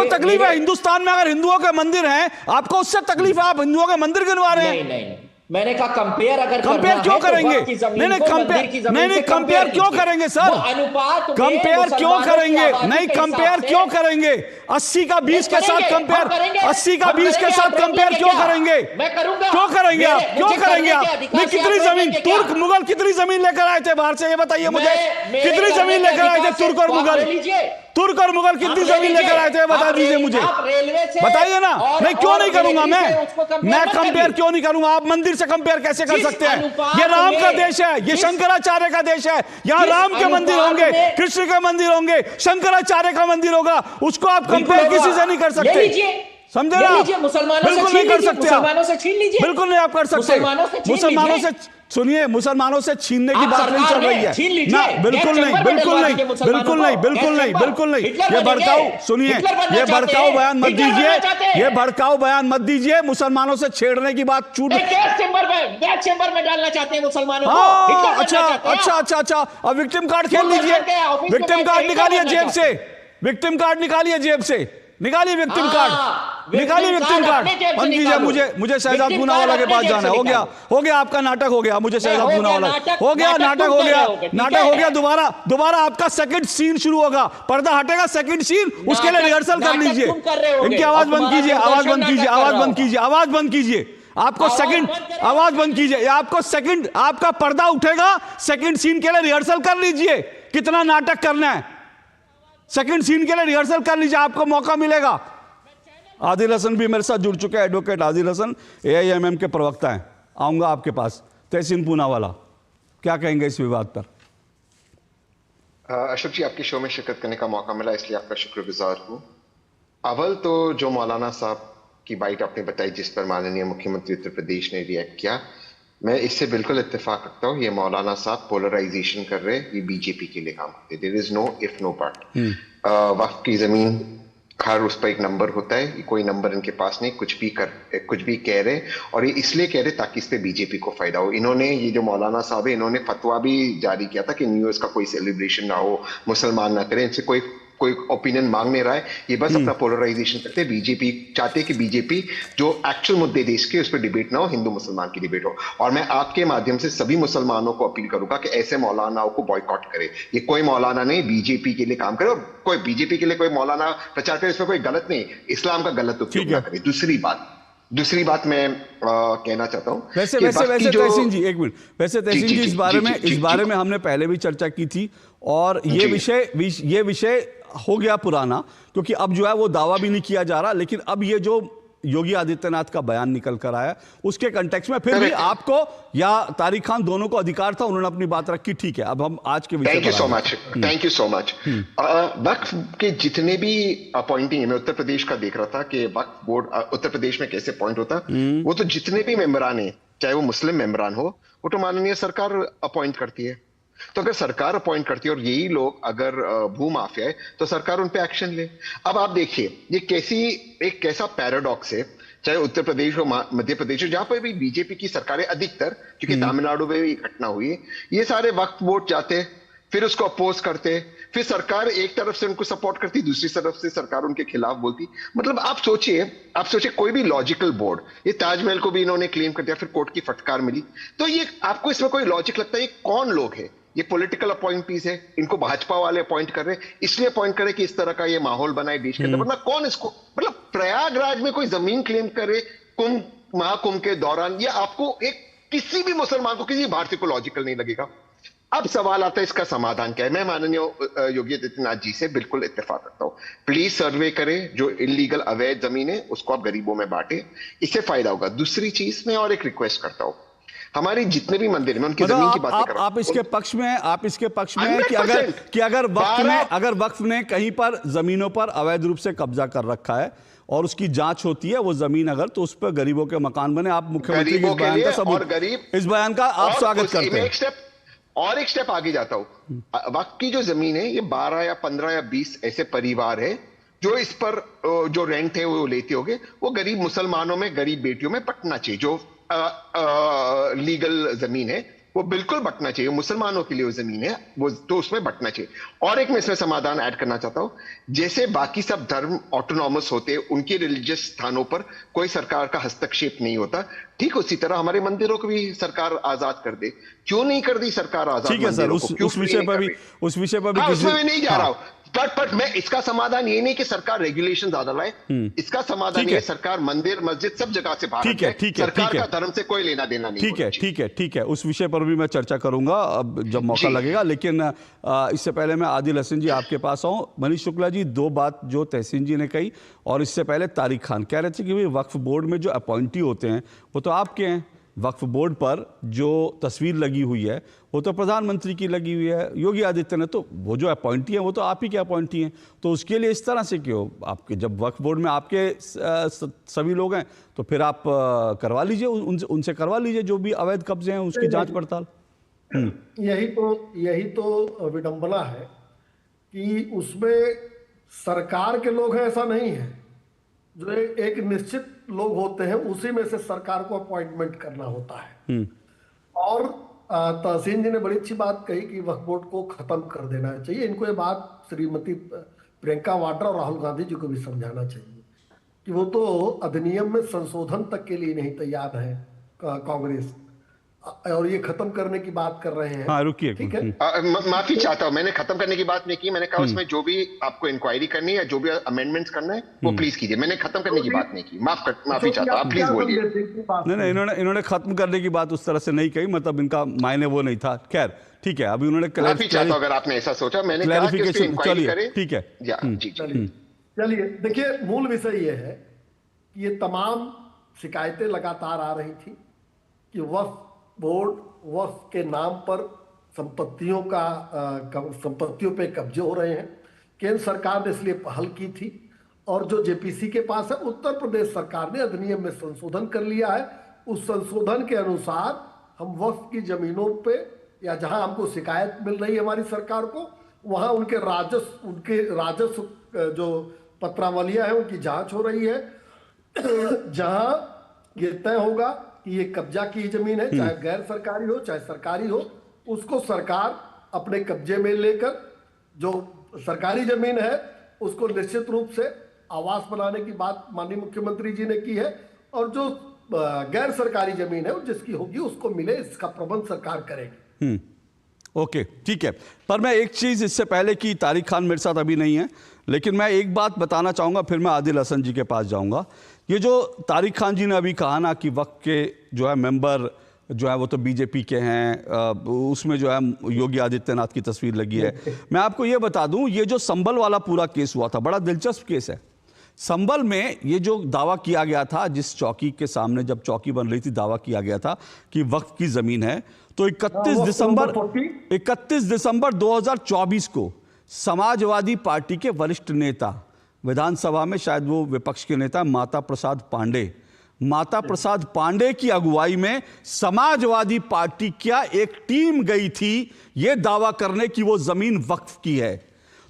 तकलीफ है हिंदुस्तान में अगर हिंदुओं के मंदिर हैं, आपको उससे तकलीफ है, आप हिंदुओं के मंदिर गिनवा रहे हैं। नहीं, मैंने कहा कंपेयर अगर कंपेयर क्यों करेंगे? नहीं कंपेयर क्यों करेंगे सर? अनुपात कंपेयर क्यों करेंगे? नहीं कंपेयर क्यों करेंगे? 80 का 20 के साथ कंपेयर, 80 का 20 के साथ कंपेयर क्यों करेंगे? मैं करूंगा। क्यों करेंगे आप? क्यों करेंगे आप? नहीं कितनी जमीन तुर्क मुगल कितनी जमीन लेकर आए थे बाहर से, ये बताइए मुझे। कितनी जमीन लेकर आए थे तुर्क और मुगल? तुर्क और मुगल कितनी जमीन लेकर आए थे बता दीजिए मुझे, बताइए ना। नहीं क्यों नहीं करूंगा मैं कंपेयर क्यों नहीं करूंगा? आप मंदिर से कंपेयर कैसे कर सकते हैं? ये राम का देश है, ये शंकराचार्य का देश है, यहाँ राम के मंदिर होंगे, कृष्ण के मंदिर होंगे, शंकराचार्य का मंदिर होगा, उसको आप कंपेयर किसी से नहीं कर सकते, समझे ना? बिल्कुल नहीं कर सकते, बिल्कुल नहीं आप कर सकते। मुसलमानों से सुनिए, मुसलमानों से छीनने की बात नहीं चल रही है ना, बिल्कुल नहीं, बिल्कुल नहीं, बिल्कुल नहीं, बिल्कुल नहीं, बिल्कुल नहीं। ये भड़काऊ, सुनिए, ये भड़काऊ बयान मत दीजिए, ये भड़काऊ बयान मत दीजिए। मुसलमानों से छेड़ने की बात छूट गैस चेंबर में डालना चाहते हैं मुसलमानों को। हाँ, अच्छा, अब विक्टिम कार्ड खेल लीजिए, विक्टिम कार्ड निकालिए जेब से, विक्टिम कार्ड निकालिए जेब से, निकालिए विक्टिम कार्ड, निकालिए विक्टिम कार्ड बंद कीजिए। मुझे शहजाद पूनावाला के पास जाना है। हो गया आपका नाटक, हो गया, मुझे शहजाद पूनावाला हो गया, नाटक हो गया, दोबारा आपका सेकंड सीन शुरू होगा, पर्दा हटेगा, सेकंड सीन, उसके लिए रिहर्सल कर लीजिए। इनकी आवाज बंद कीजिए, आवाज बंद कीजिए, आवाज बंद कीजिए, आवाज बंद कीजिए, आपको सेकंड आवाज बंद कीजिए, आपको सेकंड, आपका पर्दा उठेगा, सेकंड सीन के लिए रिहर्सल कर लीजिए। कितना नाटक करना है, सेकंड सीन के लिए रिहर्सल कर लीजिए, आपको मौका मिलेगा। आदिल हसन भी मेरे साथ जुड़ चुके हैं, एडवोकेट आदिल हसन AIMM के प्रवक्ता हैं, आऊंगा आपके पास। तहसीन पूनावाला, क्या कहेंगे इस विवाद पर? अशोक जी, आपके शो में शिरकत करने का मौका मिला, इसलिए आपका शुक्रगुजार हूँ। अव्वल तो जो मौलाना साहब की बाइट आपने बताई, जिस पर माननीय मुख्यमंत्री उत्तर प्रदेश ने रिएक्ट किया, मैं इससे बिल्कुल इत्तेफाक रखता हूँ। ये मौलाना साहब पोलराइजेशन कर रहे, ये बीजेपी के लिए काम करते। There is no if no but. वक्फ की जमीन हर उस पर एक नंबर होता है, ये कोई नंबर इनके पास नहीं, कुछ भी कह रहे, और ये इसलिए कह रहे ताकि इस पे बीजेपी को फायदा हो। इन्होंने, ये जो मौलाना साहब है, इन्होंने फतवा भी जारी किया था कि न्यू ईयर का कोई सेलिब्रेशन ना हो, मुसलमान ना करें। इनसे कोई ओपिनियन मांग नहीं रहा है, ये बस अपना पोलराइजेशन करते हैं। बीजेपी चाहते हैं कि बीजेपी जो एक्चुअल मुद्दे देश के, उस पर डिबेट ना हो, हिंदू मुसलमान की डिबेट हो। और मैं आपके माध्यम से सभी मुसलमानों को अपील करूंगा कि ऐसे मौलानाओं को बॉयकॉट करे। ये कोई मौलाना नहीं, बीजेपी के लिए काम करे, और कोई बीजेपी के लिए कोई मौलाना प्रचार करे, इसमें कोई गलत नहीं, इस्लाम का गलत उपयोग ना करे। दूसरी बात मैं कहना चाहता हूँ, वैसे तहसीन जी, एक मिनट, वैसे तहसीन जी, इस बारे में हमने पहले भी चर्चा की थी, और ये विषय हो गया पुराना, क्योंकि अब जो है वो दावा भी नहीं किया जा रहा। लेकिन अब ये जो योगी आदित्यनाथ का बयान निकल कर आया, उसके कंटेक्स्ट में फिर भी आपको या तारिक खान दोनों को अधिकार था, उन्होंने अपनी बात रखी, ठीक है। अब हम आज के विषय, थैंक यू सो मच। वक्फ के जितने भी अपॉइंटिंग, मैं उत्तर प्रदेश का देख रहा था कि वक्फ बोर्ड उत्तर प्रदेश में कैसे अपॉइंट होता, वो तो जितने भी मेंबरान है, चाहे वो मुस्लिम मेंबरान हो, वो तो माननीय सरकार अपॉइंट करती है। तो अगर सरकार अपॉइंट करती है और यही लोग अगर भू माफिया है, तो सरकार उन पे एक्शन ले। अब आप देखिए, ये कैसा पैराडॉक्स है, चाहे उत्तर प्रदेश हो, मध्य प्रदेश हो, जहां पर भी बीजेपी की सरकारें अधिकतर, क्योंकि तमिलनाडु में भी घटना हुई है, ये सारे वक्फ बोर्ड जाते, फिर उसको अपोज करते, फिर सरकार एक तरफ से उनको सपोर्ट करती, दूसरी तरफ से सरकार उनके खिलाफ बोलती। मतलब आप सोचिए कोई भी लॉजिकल बोर्ड, ये ताजमहल को भी इन्होंने क्लेम कर दिया, फिर कोर्ट की फटकार मिली, तो ये आपको इसमें कोई लॉजिक लगता है? ये कौन लोग है? ये पॉलिटिकल अपॉइंटमेंट्स है, इनको भाजपा वाले अपॉइंट कर रहे, इसलिए अपॉइंट करे कि इस तरह का ये माहौल बनाए देश के अंदर। वरना कौन इसको, मतलब प्रयागराज में कोई जमीन क्लेम करे महाकुंभ के दौरान, ये आपको किसी भी मुसलमान को, किसी भारतीय को लॉजिकल नहीं लगेगा। अब सवाल आता है इसका समाधान क्या है? मैं माननीय योगी आदित्यनाथ जी से बिल्कुल इत्तेफाक रखता हूँ, प्लीज सर्वे करें, जो इलीगल अवैध जमीन है उसको आप गरीबों में बांटे, इससे फायदा होगा। दूसरी चीज मैं और एक रिक्वेस्ट करता हूँ, हमारे जितने भी मंदिर हैं, मैं उनकी जमीन की बात कर रहा हूं। आप इसके पक्ष में कि अगर वक्फ ने कहीं पर जमीनों पर अवैध रूप से कब्जा कर रखा है और उसकी जांच होती है, वो जमीन अगर, तो उस पर गरीबों के मकान बने। आप मुख्यमंत्री के इस बयान का सबूत, इस बयान का आप स्वागत करते हैं। एक स्टेप आगे जाता हूं, वक्फ की जो जमीन है, ये 12 या 15 या 20 ऐसे परिवार है जो इस पर जो रेंट है वो लेते होंगे, वो गरीब मुसलमानों में, गरीब बेटियों में पटना चाहिए, जो लीगल जमीन है, वो बिल्कुल बंटना चाहिए, मुसलमानों के लिए वो जमीन है, वो तो उसमें बंटना चाहिए। और एक मैं इसमें समाधान ऐड करना चाहता हूं, जैसे बाकी सब धर्म ऑटोनॉमस होते, उनके रिलीजियस स्थानों पर कोई सरकार का हस्तक्षेप नहीं होता, ठीक उसी तरह हमारे मंदिरों को भी सरकार आजाद कर दे। क्यों नहीं कर दी सरकार आजाद? ठीक है सर, उस विषय पर भी उसमें मैं नहीं जा रहा हूं, बट मैं इसका समाधान ये नहीं कि सरकार रेगुलेशन ज्यादा लाए, इसका समाधान ये सरकार मंदिर मस्जिद सब जगह से बाहर ठीक है, सरकार का धर्म से कोई लेना देना नहीं। ठीक है, उस विषय पर भी मैं चर्चा करूंगा अब जब मौका लगेगा। लेकिन इससे पहले मैं आदिल हसन जी आपके पास आऊं। मनीष शुक्ला जी, दो बात जो तहसीन जी ने कही, और इससे पहले तारिक खान कह रहे थे कि भाई वक्फ बोर्ड में जो अपॉइंटी होते हैं वो तो आपके हैं, वक्फ बोर्ड पर जो तस्वीर लगी हुई है वो तो प्रधानमंत्री की लगी हुई है, योगी आदित्यनाथ, तो वो जो अपॉइंटी है वो तो आप ही के अपॉइंटी हैं, तो उसके लिए इस तरह से क्यों? आपके जब वक्फ बोर्ड में आपके सभी लोग हैं तो फिर आप करवा लीजिए, उनसे करवा लीजिए जो भी अवैध कब्जे हैं उसकी जांच पड़ताल। यही तो विडंबना है कि उसमें सरकार के लोग हैं ऐसा नहीं है, जो एक निश्चित लोग होते हैं उसी में से सरकार को अपॉइंटमेंट करना होता है। और तहसीन जी ने बड़ी अच्छी बात कही कि वक्फ बोर्ड को खत्म कर देना चाहिए। इनको ये बात श्रीमती प्रियंका वाड्रा और राहुल गांधी जी को भी समझाना चाहिए कि वो तो अधिनियम में संशोधन तक के लिए नहीं तैयार है कांग्रेस, और ये खत्म करने की बात कर रहे हैं। हाँ, रुकिए, ठीक है, माफी चाहता हूँ, मैंने खत्म करने की बात नहीं की, मैंने कहा उसमें जो भी आपको इंक्वायरी करनी है, जो भी अमेंडमेंट्स करना है वो प्लीज कीजिए, मैंने खत्म करने की बात नहीं की। माफी चाहता हूँ, आप प्लीज बोलिए। नहीं, इन्होंने खत्म करने की बात उस तरह से नहीं कही, मतलब इनका मायने वो नहीं था। खैर ठीक है, अभी उन्होंने माफी चाहता हूँ अगर आपने ऐसा सोचा, मैंने कहा कि उसकी इंक्वायरी करें। ठीक है, चलिए देखिए, मूल विषय ये है कि ये तमाम शिकायतें लगातार आ रही थी कि वक्फ बोर्ड वक्फ के नाम पर संपत्तियों पे कब्जे हो रहे हैं। केंद्र सरकार ने इसलिए पहल की थी, और जो जेपीसी के पास है उत्तर प्रदेश सरकार ने अधिनियम में संशोधन कर लिया है। उस संशोधन के अनुसार हम वक्फ की जमीनों पे या जहां हमको शिकायत मिल रही है हमारी सरकार को, वहां उनके राजस्व जो पत्रावलियां हैं उनकी जांच हो रही है। जहां ये तय होगा कि ये कब्जा की जमीन है, चाहे गैर सरकारी हो चाहे सरकारी हो, उसको सरकार अपने कब्जे में लेकर, जो सरकारी जमीन है उसको निश्चित रूप से आवास बनाने की बात माननीय मुख्यमंत्री जी ने की है, और जो गैर सरकारी जमीन है जिसकी होगी उसको मिले, इसका प्रबंध सरकार करेगी। ओके, ठीक है। पर मैं एक चीज इससे पहले कि तारिक खान मेरे साथ अभी नहीं है, लेकिन मैं एक बात बताना चाहूंगा, फिर मैं आदिल हसन जी के पास जाऊंगा। ये जो तारिक खान जी ने अभी कहा ना कि वक्त के जो है मेंबर जो है वो तो बीजेपी के हैं, उसमें जो है योगी आदित्यनाथ की तस्वीर लगी है। मैं आपको ये बता दूं, ये जो संभल वाला पूरा केस हुआ था, बड़ा दिलचस्प केस है। संभल में ये जो दावा किया गया था, जिस चौकी के सामने जब चौकी बन रही थी, दावा किया गया था कि वक्त की जमीन है, तो 31 दिसंबर 2024 को समाजवादी पार्टी के वरिष्ठ नेता, विधानसभा में शायद वो विपक्ष के नेता माता प्रसाद पांडे की अगुवाई में समाजवादी पार्टी क्या एक टीम गई थी ये दावा करने की वो जमीन वक्फ की है।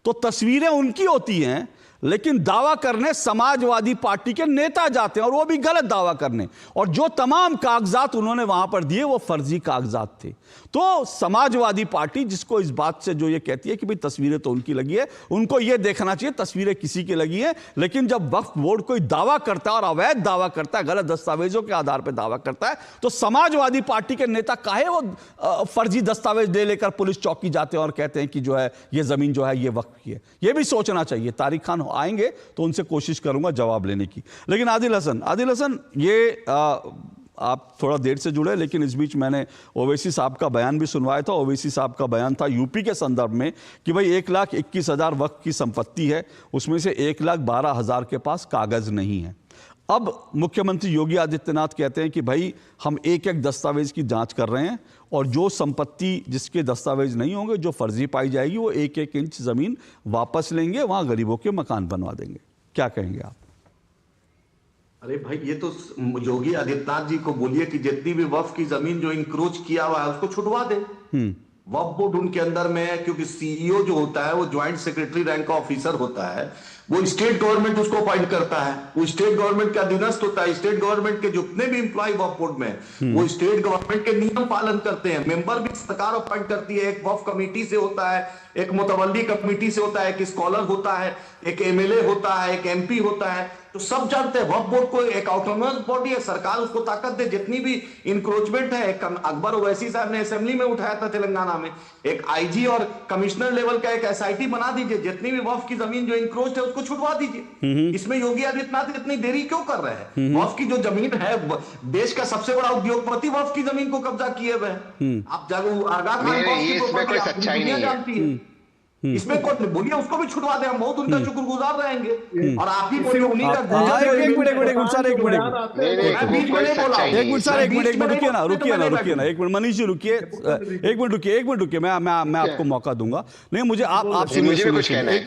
तो तस्वीरें उनकी होती हैं, लेकिन दावा करने समाजवादी पार्टी के नेता जाते हैं, और वो भी गलत दावा करने, और जो तमाम कागजात उन्होंने वहां पर दिए वो फर्जी कागजात थे। तो समाजवादी पार्टी जिसको इस बात से जो ये कहती है कि भाई तस्वीरें तो उनकी लगी है, उनको ये देखना चाहिए तस्वीरें किसी की लगी है। लेकिन जब वक्फ बोर्ड कोई दावा करता है और अवैध दावा करता है, गलत दस्तावेजों के आधार पर दावा करता है, तो समाजवादी पार्टी के नेता काहे वो फर्जी दस्तावेज दे लेकर पुलिस चौकी जाते हैं और कहते हैं कि जो है ये जमीन जो है ये वक्फ की है। ये भी सोचना चाहिए। तारिक खान आएंगे तो उनसे कोशिश करूंगा जवाब लेने की। लेकिन आदिल हसन, ये आप थोड़ा देर से जुड़े, लेकिन इस बीच मैंने ओवैसी साहब का बयान भी सुनवाया था। ओवैसी साहब का बयान था यूपी के संदर्भ में कि भाई 1,21,000 वक्फ की संपत्ति है, उसमें से 1,12,000 के पास कागज नहीं है। अब मुख्यमंत्री योगी आदित्यनाथ कहते हैं कि भाई हम एक एक दस्तावेज की जांच कर रहे हैं, और जो संपत्ति जिसके दस्तावेज नहीं होंगे, जो फर्जी पाई जाएगी, वो 1-1 इंच जमीन वापस लेंगे, वहां गरीबों के मकान बनवा देंगे। क्या कहेंगे आप? अरे भाई, ये तो योगी आदित्यनाथ जी को बोलिए कि जितनी भी वक्फ की जमीन जो इंक्रोच किया हुआ है उसको छुड़वा दे। वक्फ बोर्ड उनके अंदर में है, क्योंकि सीईओ जो होता है वो ज्वाइंट सेक्रेटरी रैंक का ऑफिसर होता है, वो स्टेट गवर्नमेंट उसको अपॉइंट करता है, वो स्टेट गवर्नमेंट का अधीनस्थ होता है। स्टेट गवर्नमेंट के जितने भी एम्प्लॉय वक्फ बोर्ड में वो स्टेट गवर्नमेंट के नियम पालन करते हैं। मेंबर भी सरकार अपॉइंट करती है, एक वक्फ कमेटी से होता है, एक मुतवल्ली कमेटी से होता है, एक स्कॉलर होता है, एक एमएलए होता है, एक एमपी होता है। तो सब जानते हैं वक्फ बोर्ड को एक ऑटोनोमस बॉडी है, सरकार उसको ताकत दे। जितनी भी इंक्रोचमेंट है, अकबर ओवैसी साहब ने असेंबली में उठाया था तेलंगाना में, एक आईजी और कमिश्नर लेवल का एक एसआईटी बना दीजिए, जितनी भी वक्फ की जमीन जो इंक्रोच है उसको छुटवा दीजिए। इसमें योगी आदित्यनाथ इतनी देरी क्यों कर रहे हैं? वक्फ की जो जमीन है, देश का सबसे बड़ा उद्योगपति वक्फ की जमीन को कब्जा किए हुए हैं। आप जागो आगा खान जानती है, इसमें कोई बोलिए उसको भी छुटवा दे, हम बहुत उनका शुक्रगुजार रहेंगे। और आप ही बोलिए उन्हीं का एक मिनट मनीष जी रुकिए, एक मिनट रुकिए, मैं आपको मौका दूंगा। नहीं मुझे आप सुनिए,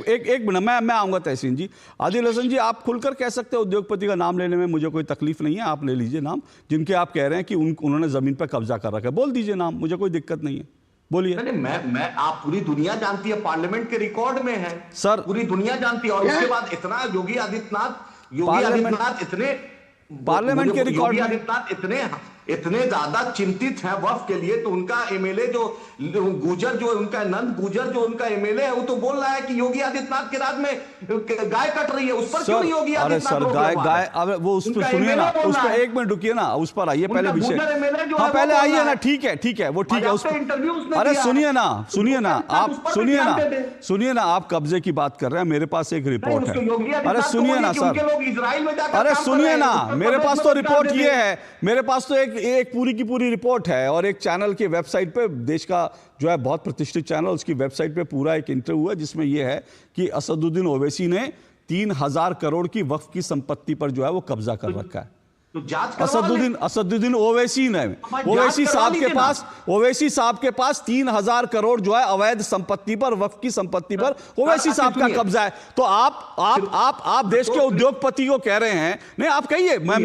एक मिनट मैं आऊंगा। तहसीन जी, आदिल हसन जी, आप खुलकर कह सकते हैं उद्योगपति का नाम लेने में मुझे कोई तकलीफ नहीं है, आप ले लीजिए नाम जिनके आप कह रहे हैं कि उन्होंने जमीन पर कब्जा कर रखा है, बोल दीजिए नाम, मुझे कोई दिक्कत नहीं है, बोलिए। नहीं, मैं आप पूरी दुनिया जानती है, पार्लियामेंट के रिकॉर्ड में है सर, पूरी दुनिया जानती है। और उसके बाद इतना योगी आदित्यनाथ इतने पार्लियामेंट के रिकॉर्ड में इतने ज्यादा चिंतित हैं वक्फ के लिए, तो उनका एमएलए जो गुजर, जो उनका नंद गुजर जो उनका एमएलए है, वो तो बोल रहा है कि योगी आदित्यनाथ के राज में गाय कट रही है, उस पर क्यों नहीं योगी आदित्यनाथ? गाय अब वो उस पर सुनिए ना, उस पर एक मिनट रुकिए ना, उस पर आइए पहले विषय। हाँ पहले आइए ना, ठीक है वो ठीक है, उस पर अरे सुनिए ना आप सुनिए ना, आप कब्जे की बात कर रहे हैं, मेरे पास एक रिपोर्ट है। अरे सुनिए ना सर, अरे सुनिए ना, मेरे पास तो रिपोर्ट ये है, मेरे पास तो एक पूरी की पूरी रिपोर्ट है, और एक चैनल के वेबसाइट पे, देश का जो है बहुत प्रतिष्ठित चैनल, उसकी वेबसाइट पे पूरा एक इंटरव्यू है जिसमें यह है कि असदुद्दीन ओवैसी ने 3000 करोड़ की वक्फ की संपत्ति पर जो है वो कब्जा कर रखा है। तो असदुद्दीन ओवैसी ने, ओवैसी साहब के पास 3000 करोड़ जो है अवैध संपत्ति पर, वक्फ की संपत्ति पर ओवैसी साहब का कब्जा है। तो आप देश के उद्योगपति को कह रहे हैं, नहीं आप कहिए, मैं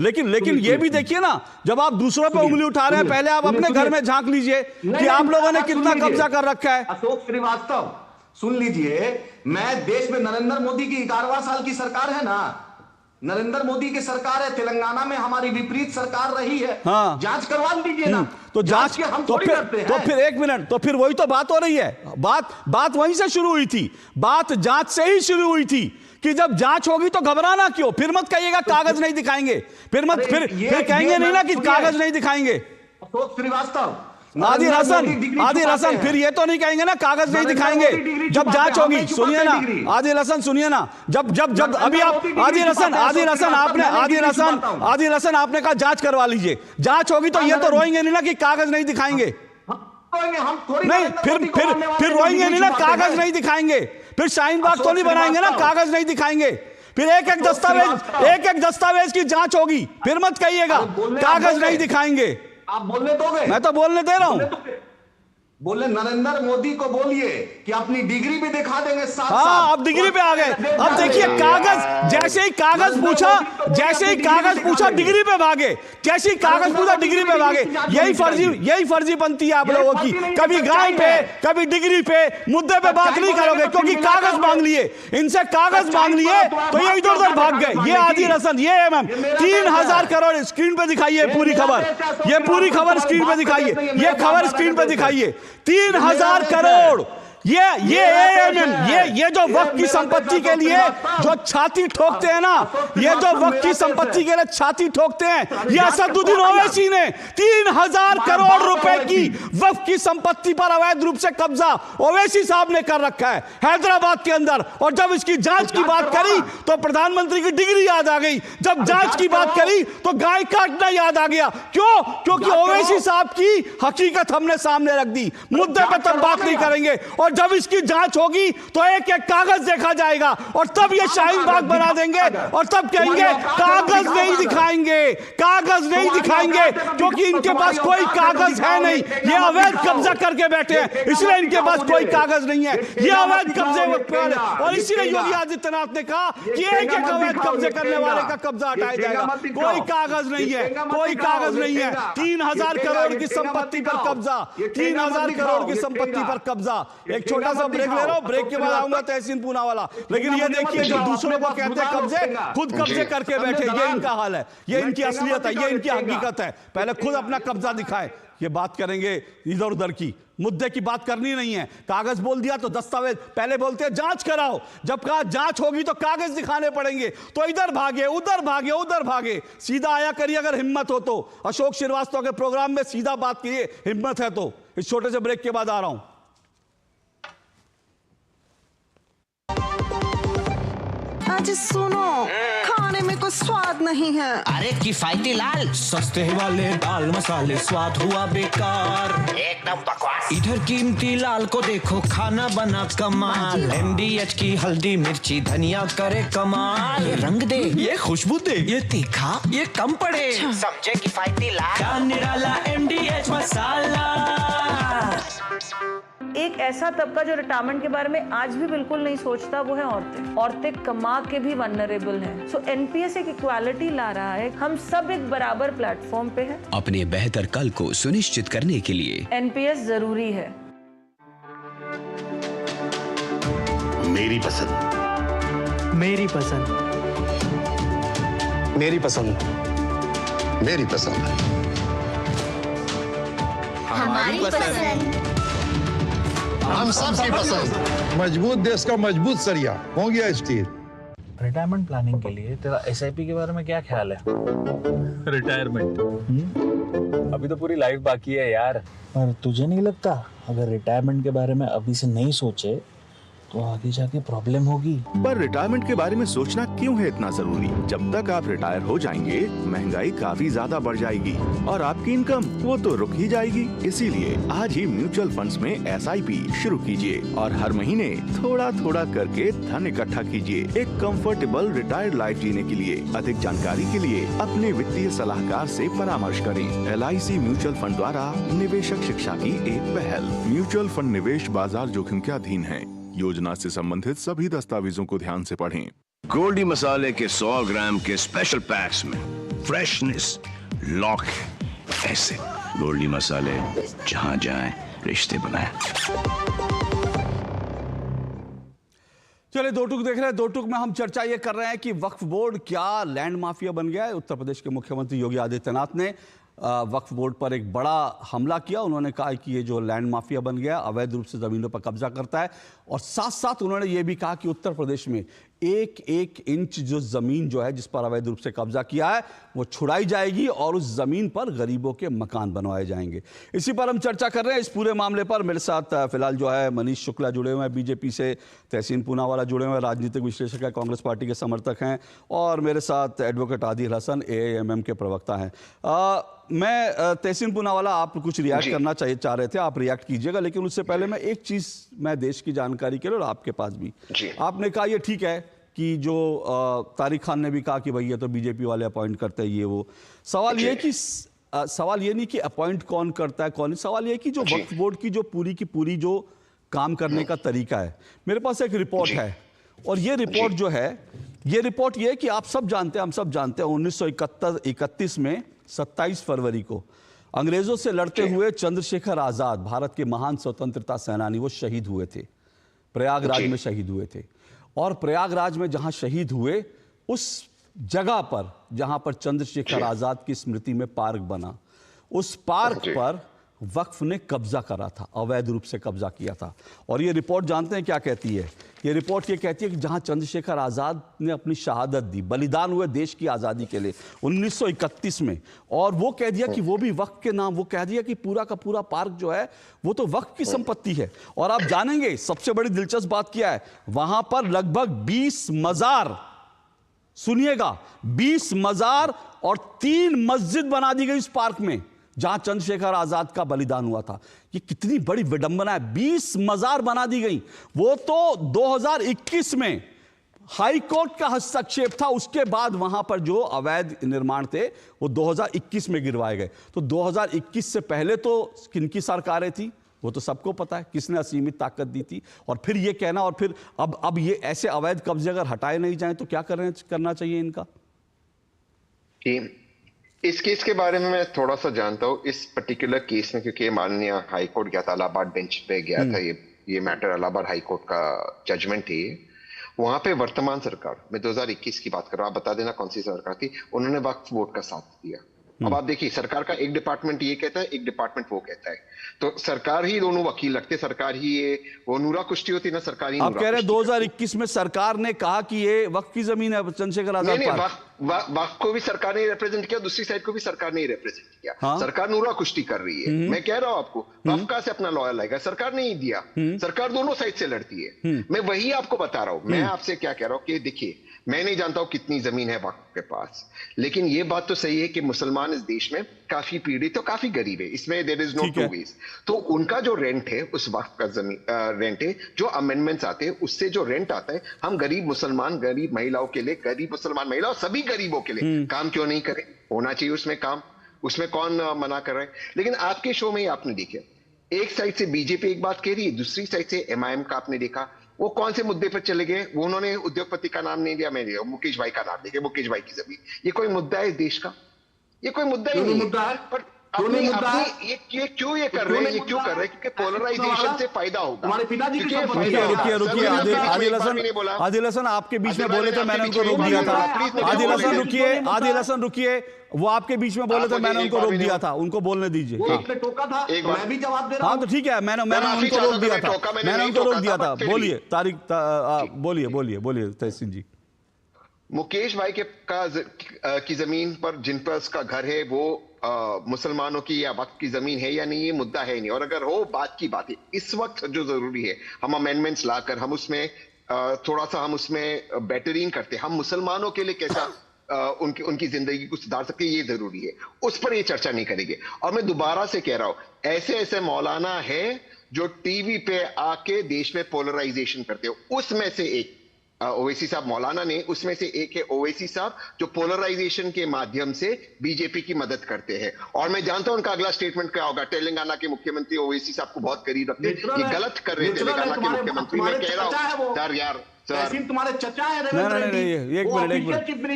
लेकिन ये भी देखिए ना, जब आप दूसरों पे उंगली उठा रहे हैं, पहले आप अपने घर में झांक लीजिए कि आप लोगों ने कितना कब्जा कर रखा है। अशोक श्रीवास्तव सुन लीजिए, मैं देश में नरेंद्र मोदी की 11वां साल की सरकार है ना, नरेंद्र मोदी की सरकार है, तेलंगाना में हमारी विपरीत सरकार रही है। हाँ। जांच करवा लीजिए ना, तो जांच तो फिर एक मिनट, तो फिर वही तो बात हो रही है, बात वहीं से शुरू हुई थी, बात जांच से ही शुरू हुई थी कि जब जांच होगी तो घबराना क्यों? फिर मत कहिएगा कागज नहीं दिखाएंगे, फिर कहेंगे नहीं ना कि कागज नहीं दिखाएंगे। अशोक श्रीवास्तव, आदिल हसन फिर ये तो नहीं कहेंगे ना कागज नहीं दिखाएंगे जब जांच होगी। सुनिए ना आदिल हसन, सुनिए ना, जब अभी आप आदिल हसन आपने कहा जांच करवा लीजिए, जांच होगी तो ये तो रोएंगे नहीं ना कि कागज नहीं दिखाएंगे। नहीं फिर रोएंगे नहीं ना, कागज नहीं दिखाएंगे, फिर शाहीन बाग तो नहीं बनाएंगे ना, कागज नहीं दिखाएंगे। फिर एक एक दस्तावेज की जांच होगी, फिर मत कहिएगा कागज नहीं दिखाएंगे। आप बोलने दोगे? मैं तो बोलने दे रहा हूं। बोले नरेंद्र मोदी को बोलिए कि अपनी डिग्री भी दिखा देंगे साथ। हाँ, अब डिग्री पे आ गए। अब देखिए कागज, जैसे ही कागज पूछा डिग्री पे भागे, जैसे ही कागज पूछा डिग्री पे भागे। यही फर्जी बनती है आप लोगों की, कभी गाय पे कभी डिग्री पे, मुद्दे पे बात नहीं करोगे क्योंकि कागज मांग लिए, इनसे कागज मांग लिए तो ये इधर उधर भाग गए। ये आदिल हसन, ये एमएम 3000 करोड़ स्क्रीन पे दिखाइए पूरी खबर, ये पूरी खबर स्क्रीन पे दिखाइए, ये खबर स्क्रीन पे दिखाइए। 3000 करोड़ ये एएमएम, ये जो वक्त की संपत्ति के लिए जो छाती ठोकते हैं ना, ये जो वक्त की संपत्ति के लिए छाती ठोकते हैं, ये असदुद्दीन ओवैसी ने 3000 करोड़ रुपए की वक्त की संपत्ति पर अवैध रूप से कब्जा ओवैसी साहब ने कर रखा है हैदराबाद के अंदर। और जब इसकी जांच की बात करी तो प्रधानमंत्री की डिग्री याद आ गई, जब जांच की बात करी तो गाय काटना याद आ गया। क्यों? क्योंकि ओवैसी साहब की हकीकत हमने सामने रख दी, मुद्दे पर तब बात नहीं करेंगे। और जब इसकी जांच होगी तो एक एक कागज देखा जाएगा और तब ये शाहीन बाग बना देंगे और तब कहेंगे कागज नहीं दिखाएंगे, कागज नहीं दिखाएंगे क्योंकि इनके पास कोई कागज है नहीं, ये अवैध कब्जा करके बैठे हैं, इसलिए इनके पास कोई कागज नहीं है, ये अवैध कब्जे पर। और इसीलिए योगी आदित्यनाथ ने कहा कि एक एक अवैध कब्जे करने वाले का कब्जा हटाया जाएगा। कोई कागज नहीं है, कोई कागज नहीं है। 3000 करोड़ की संपत्ति पर कब्जा, 3000 करोड़ की संपत्ति पर कब्जा। एक एक छोटा सा ब्रेक ले रहा हूं, ब्रेक के बाद आऊंगा तहसीन पूनावाला। लेकिन ये देखिए जो दूसरों को कहते हैं कब्जे, खुद कब्जे करके बैठे, ये इनका हाल है, ये इनकी असलियत है, ये इनकी हकीकत है। पहले खुद अपना कब्जा दिखाए। ये बात करेंगे इधर उधर की, मुद्दे की बात करनी नहीं है। कागज बोल दिया तो दस्तावेज, पहले बोलते हैं जांच कराओ, जब कहा जांच होगी तो कागज दिखाने पड़ेंगे, तो इधर भागे उधर भागे उधर भागे। सीधा आया करिए अगर हिम्मत हो तो। अशोक श्रीवास्तव के प्रोग्राम में सीधा बात कीजिए, हिम्मत है तो। इस छोटे से ब्रेक के बाद आ रहा हूं। अजी सुनो, खाने में कोई स्वाद नहीं है। अरे किफायती लाल, सस्ते वाले दाल मसाले, स्वाद हुआ बेकार, एकदम बकवास। इधर कीमती लाल को देखो, खाना बना कमाल। MDH की हल्दी मिर्ची धनिया करे कमाल। ये रंग दे, ये खुशबू दे, ये तीखा, ये कम पड़े। समझे किफायती लाल, क्या निराला MDH मसाला। एक ऐसा तबका जो रिटायरमेंट के बारे में आज भी बिल्कुल नहीं सोचता, वो है औरतें। औरतें कमा के भी वल्नरेबल हैं। सो NPS एक इक्वालिटी ला रहा है, हम सब एक बराबर प्लेटफॉर्म पे हैं। अपने बेहतर कल को सुनिश्चित करने के लिए NPS जरूरी है। मेरी पसंद, मेरी पसंद, मेरी पसंद, मेरी पसंद, हमारी पसंद, हम सबकी पसंद। मजबूत देश का मजबूत सरिया हो गया स्टील। रिटायरमेंट प्लानिंग के लिए तेरा SIP के बारे में क्या ख्याल है? रिटायरमेंट अभी तो पूरी लाइफ बाकी है यार। पर तुझे नहीं लगता अगर रिटायरमेंट के बारे में अभी से नहीं सोचे तो आगे जाके प्रॉब्लम होगी? पर रिटायरमेंट के बारे में सोचना क्यों है इतना जरूरी? जब तक आप रिटायर हो जाएंगे महंगाई काफी ज्यादा बढ़ जाएगी और आपकी इनकम वो तो रुक ही जाएगी। इसीलिए आज ही म्यूचुअल फंड्स में SIP शुरू कीजिए और हर महीने थोड़ा थोड़ा करके धन इकट्ठा कीजिए एक कंफर्टेबल रिटायर्ड लाइफ जीने के लिए। अधिक जानकारी के लिए अपने वित्तीय सलाहकार से परामर्श करें। LIC म्यूचुअल फंड द्वारा निवेशक शिक्षा की एक पहल। म्यूचुअल फंड निवेश बाजार जोखिम के अधीन है। योजना से संबंधित सभी दस्तावेजों को ध्यान से पढ़ें। गोल्डी मसाले के 100 ग्राम के स्पेशल पैक्स में फ्रेशनेस लॉक है। ऐसे गोल्डी मसाले जहां जाएं रिश्ते बनाएं। चलिए दो टूक देख रहे हैं। दो टूक में हम चर्चा ये कर रहे हैं कि वक्फ बोर्ड क्या लैंड माफिया बन गया है। उत्तर प्रदेश के मुख्यमंत्री योगी आदित्यनाथ ने वक्फ बोर्ड पर एक बड़ा हमला किया। उन्होंने कहा कि ये जो लैंड माफिया बन गया, अवैध रूप से ज़मीनों पर कब्जा करता है, और साथ साथ उन्होंने ये भी कहा कि उत्तर प्रदेश में एक एक इंच जो ज़मीन जो है जिस पर अवैध रूप से कब्जा किया है वो छुड़ाई जाएगी और उस ज़मीन पर गरीबों के मकान बनवाए जाएंगे। इसी पर हम चर्चा कर रहे हैं। इस पूरे मामले पर मेरे साथ फिलहाल जो है मनीष शुक्ला जुड़े हुए हैं बीजेपी से, तहसीन पूनावाला जुड़े हुए हैं, राजनीतिक विश्लेषक है, कांग्रेस पार्टी के समर्थक हैं, और मेरे साथ एडवोकेट आदिल हसन AIMM के प्रवक्ता हैं। मैं तहसीन पूनावाला, आप कुछ रिएक्ट करना चाह रहे थे, आप रिएक्ट कीजिएगा, लेकिन उससे पहले मैं एक चीज़ मैं देश की जानकारी के लिए और आपके पास भी, आपने कहा ये ठीक है कि जो तारिक खान ने भी कहा कि भाई ये तो बीजेपी वाले अपॉइंट करते हैं ये वो। सवाल ये कि सवाल ये नहीं कि अपॉइंट कौन करता है कौन नहीं, सवाल ये कि जो वक्फ बोर्ड की जो पूरी की पूरी जो काम करने का तरीका है। मेरे पास एक रिपोर्ट है और ये रिपोर्ट जो है ये रिपोर्ट ये है कि आप सब जानते हैं, हम सब जानते हैं 1931 में 27 फरवरी को अंग्रेजों से लड़ते हुए चंद्रशेखर आजाद, भारत के महान स्वतंत्रता सेनानी, वो शहीद हुए थे, प्रयागराज में शहीद हुए थे। और प्रयागराज में जहां शहीद हुए उस जगह पर जहां पर चंद्रशेखर आजाद की स्मृति में पार्क बना, उस पार्क पर वक्फ ने कब्जा करा था, अवैध रूप से कब्जा किया था। और ये रिपोर्ट जानते हैं क्या कहती है? ये रिपोर्ट ये कहती है कि जहां चंद्रशेखर आजाद ने अपनी शहादत दी, बलिदान हुए देश की आज़ादी के लिए 1931 में, और वो कह दिया कि वो भी वक्फ के नाम, वो कह दिया कि पूरा का पूरा पार्क जो है वो तो वक्फ की संपत्ति है। और आप जानेंगे सबसे बड़ी दिलचस्प बात क्या है, वहां पर लगभग 20 मजार, सुनिएगा 20 मजार और 3 मस्जिद बना दी गई इस पार्क में जहां चंद्रशेखर आजाद का बलिदान हुआ था। ये कितनी बड़ी विडंबना है, 20 मजार बना दी गई। वो तो 2021 में हाई कोर्ट का हस्तक्षेप था, उसके बाद वहां पर जो अवैध निर्माण थे वो 2021 में गिरवाए गए। तो 2021 से पहले तो किनकी सरकारें थी वो तो सबको पता है, किसने असीमित ताकत दी थी। और फिर ये कहना, और फिर अब ये ऐसे अवैध कब्जे अगर हटाए नहीं जाए तो क्या करना चाहिए इनका? इस केस के बारे में मैं थोड़ा सा जानता हूँ, इस पर्टिकुलर केस में, क्योंकि माननीय हाई कोर्ट गया था, इलाहाबाद बेंच पे गया था ये ये मैटर इलाहाबाद हाई कोर्ट का जजमेंट है ये, वहां पे वर्तमान सरकार, मैं 2021 की बात कर रहा हूं, आप बता देना कौन सी सरकार थी, उन्होंने वक्फ बोर्ड का साथ दिया। अब आप देखिए, सरकार का एक डिपार्टमेंट ये कहता है, एक डिपार्टमेंट वो कहता है, तो सरकार ही दोनों वकील रखते, सरकार ही ये वो नूरा कुश्ती होती ना, सरकार ही आप कह रहे हैं 2021 में सरकार ने कहा कि ये वक्फ की जमीन है चंद्रशेखर आजाद पार्क। वक्फ को भी सरकार ने रिप्रेजेंट किया, दूसरी साइड को भी सरकार ने रिप्रेजेंट किया। हाँ? सरकार नूरा कुश्ती कर रही है। मैं कह रहा हूं आपको, वक्फ का से अपना लॉयर लाएगा, सरकार ने ही दिया, सरकार दोनों साइड से लड़ती है। मैं वही आपको बता रहा हूं, मैं आपसे क्या कह रहा हूं कि देखिए, मैं नहीं जानता हूं कितनी जमीन है वक्फ के पास, लेकिन ये बात तो सही है कि मुसलमान इस देश में काफी पीड़ित तो काफी गरीब है, इसमें there is no two ways. तो उनका जो रेंट है, उस वक्फ का जमीन रेंट है, जो अमेंडमेंट्स आते हैं उससे जो रेंट आता है, हम गरीब मुसलमान, गरीब महिलाओं के लिए, गरीब मुसलमान महिलाओं, सभी गरीबों के लिए काम क्यों नहीं करें? होना चाहिए उसमें काम, उसमें कौन मना कर रहा है? लेकिन आपके शो में आपने देखे, एक साइड से बीजेपी एक बात कह रही है, दूसरी साइड से एमआईएम का आपने देखा, वो कौन से मुद्दे पर चले गए? वो उन्होंने उद्योगपति का नाम नहीं दिया, मैंने मुकेश भाई का नाम दिया, मुकेश भाई की जमीन। ये कोई मुद्दा है देश का? ये कोई मुद्दा ही नहीं है। पर ये क्यों ये कर रहे हैं? ये क्यों कर रहे हैं? क्योंकि पोलराइजेशन से फायदा होगा। हमारे पिताजी रुकिए आदिल हसन आपके बीच में बोले थे, मैंने उनको रोक दिया था। आदिल हसन रुकिए, वो आपके बीच में बोले थे, मैंने उनको रोक दिया था, उनको बोलने दीजिए। टोका था, मैं भी जवाब दे रहा हूं। हाँ तो ठीक है, मैंने उनको रोक दिया था, मैंने उनको रोक दिया था। बोलिए तारिक, बोलिए तहसीन जी। मुकेश भाई की जमीन पर, जिन पर उसका घर है, वो मुसलमानों की या वक्फ की जमीन है या नहीं, ये मुद्दा है नहीं। और अगर हो बात की बात है, इस वक्त जो जरूरी है, हम अमेंडमेंट्स लाकर हम उसमें थोड़ा सा हम उसमें बेहतरीन करते, हम मुसलमानों के लिए कैसा उनकी जिंदगी को सुधार सकते, ये जरूरी है, उस पर ये चर्चा नहीं करेंगे। और मैं दोबारा से कह रहा हूं, ऐसे मौलाना है जो टीवी पे आके देश में पोलराइजेशन करते हो, उसमें से एक ओवैसी साहब मौलाना ने, उसमें से एक है ओवैसी साहब, जो पोलराइजेशन के माध्यम से बीजेपी की मदद करते हैं। और मैं जानता हूं उनका अगला स्टेटमेंट क्या होगा। तेलंगाना के मुख्यमंत्री ओवैसी साहब को बहुत करीब रखते हैं, ये गलत कर रहे हैं तेलंगाना के मुख्यमंत्री। मैं कह रहा हूं यार तुम्हारे चचा है, नहीं, एक मिनट,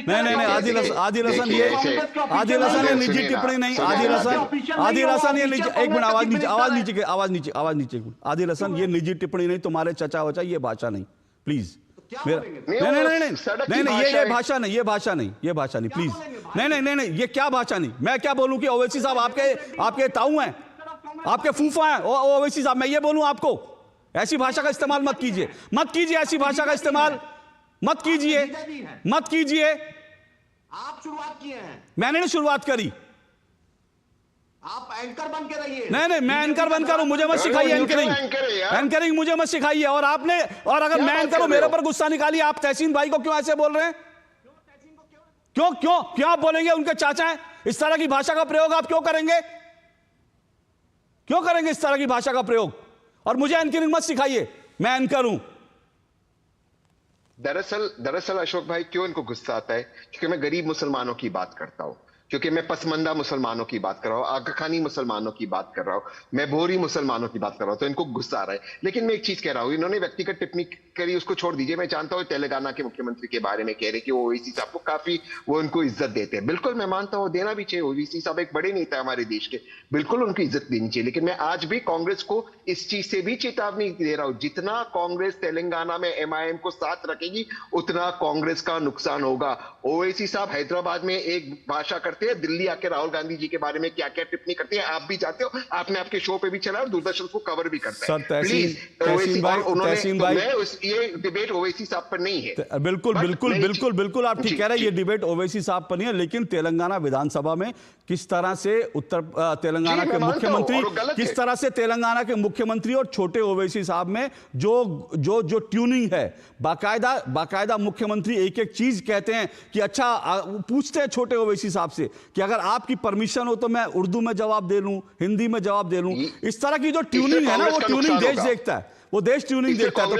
नहीं, आदिल हसन ये निजी टिप्पणी नहीं, आदिल हसन ये निजी, एक मिनट, आवाज नीचे, आदिल हसन ये निजी टिप्पणी नहीं, तुम्हारे चचा वचा, ये भाषा नहीं, प्लीज। नहीं, ये भाषा नहीं, प्लीज। नहीं, ये क्या भाषा नहीं? मैं क्या बोलूं कि ओवैसी साहब आपके ताऊ हैं, आपके फूफा हैं ओवैसी साहब, मैं ये बोलूं आपको? ऐसी भाषा का इस्तेमाल मत कीजिए, ऐसी भाषा का इस्तेमाल मत कीजिए। आप शुरुआत किए हैं, मैंने नहीं शुरुआत करी। आप एंकर बन के रहिए। नहीं, मैं एंकर बनकर हूं, मुझे मत सिखाइए एंकरिंग मुझे मत सिखाइए। और अगर मैं एंकर हूं, मेरे पर गुस्सा निकालिए। आप तहसीन भाई को क्यों ऐसे बोल रहे हैं? क्यों आप बोलेंगे उनके चाचा हैं? इस तरह की भाषा का प्रयोग आप क्यों करेंगे इस तरह की भाषा का प्रयोग? और मुझे एंकरिंग मत सिखाइए, मैं एंकर हूं। दरअसल अशोक भाई, क्यों इनको गुस्सा आता है? क्योंकि मैं गरीब मुसलमानों की बात करता हूं, क्योंकि मैं पसमंदा मुसलमानों की बात कर रहा हूं, आगा खानी मुसलमानों की बात कर रहा हूं, मैं बोरी मुसलमानों की बात कर रहा हूं, तो इनको गुस्सा आ रहा है। लेकिन मैं एक चीज कह रहा हूं, इन्होंने व्यक्तिगत टिप्पणी करी, उसको छोड़ दीजिए। मैं जानता हूं तेलंगाना के मुख्यमंत्री के बारे में कह रहे कि वो ओवैसी साहब को काफी, वो उनको इज्जत देते हैं। बिल्कुल मैं मानता हूं, देना भी चाहिए। ओवैसी साहब एक बड़े नेता है हमारे देश के, बिल्कुल उनको इज्जत देनी चाहिए। लेकिन मैं आज भी कांग्रेस को इस चीज से भी चेतावनी दे रहा हूं, जितना कांग्रेस तेलंगाना में एमआईएम को साथ रखेगी, उतना कांग्रेस का नुकसान होगा। ओवैसी साहब हैदराबाद में एक भाषा करते हैं, दिल्ली आके राहुल गांधी जी के बारे में क्या क्या टिप्पणी करते हैं आप भी जानते हो, आपने आपके शो पे भी चला और दूरदर्शन को कवर भी करता है। प्लीज तहसीन भाई, ये डिबेट ओवैसी साहब पर नहीं है। बिल्कुल आप ठीक कह रहे हैं, ये डिबेट ओवैसी साहब पर नहीं है। लेकिन तेलंगाना विधानसभा में किस तरह से तेलंगाना के मुख्यमंत्री और छोटे ओवैसी साहब में जो ट्यूनिंग है, बाकायदा मुख्यमंत्री एक एक चीज कहते हैं कि अच्छा, पूछते हैं छोटे ओवैसी साहब से कि अगर आपकी परमिशन हो तो मैं उर्दू में जवाब दे लूं, हिंदी में जवाब दे लूं। इस तरह की जो ट्यूनिंग है ना, वो ट्यूनिंग देश देखता है, वो देश ट्यूनिंग देखता है।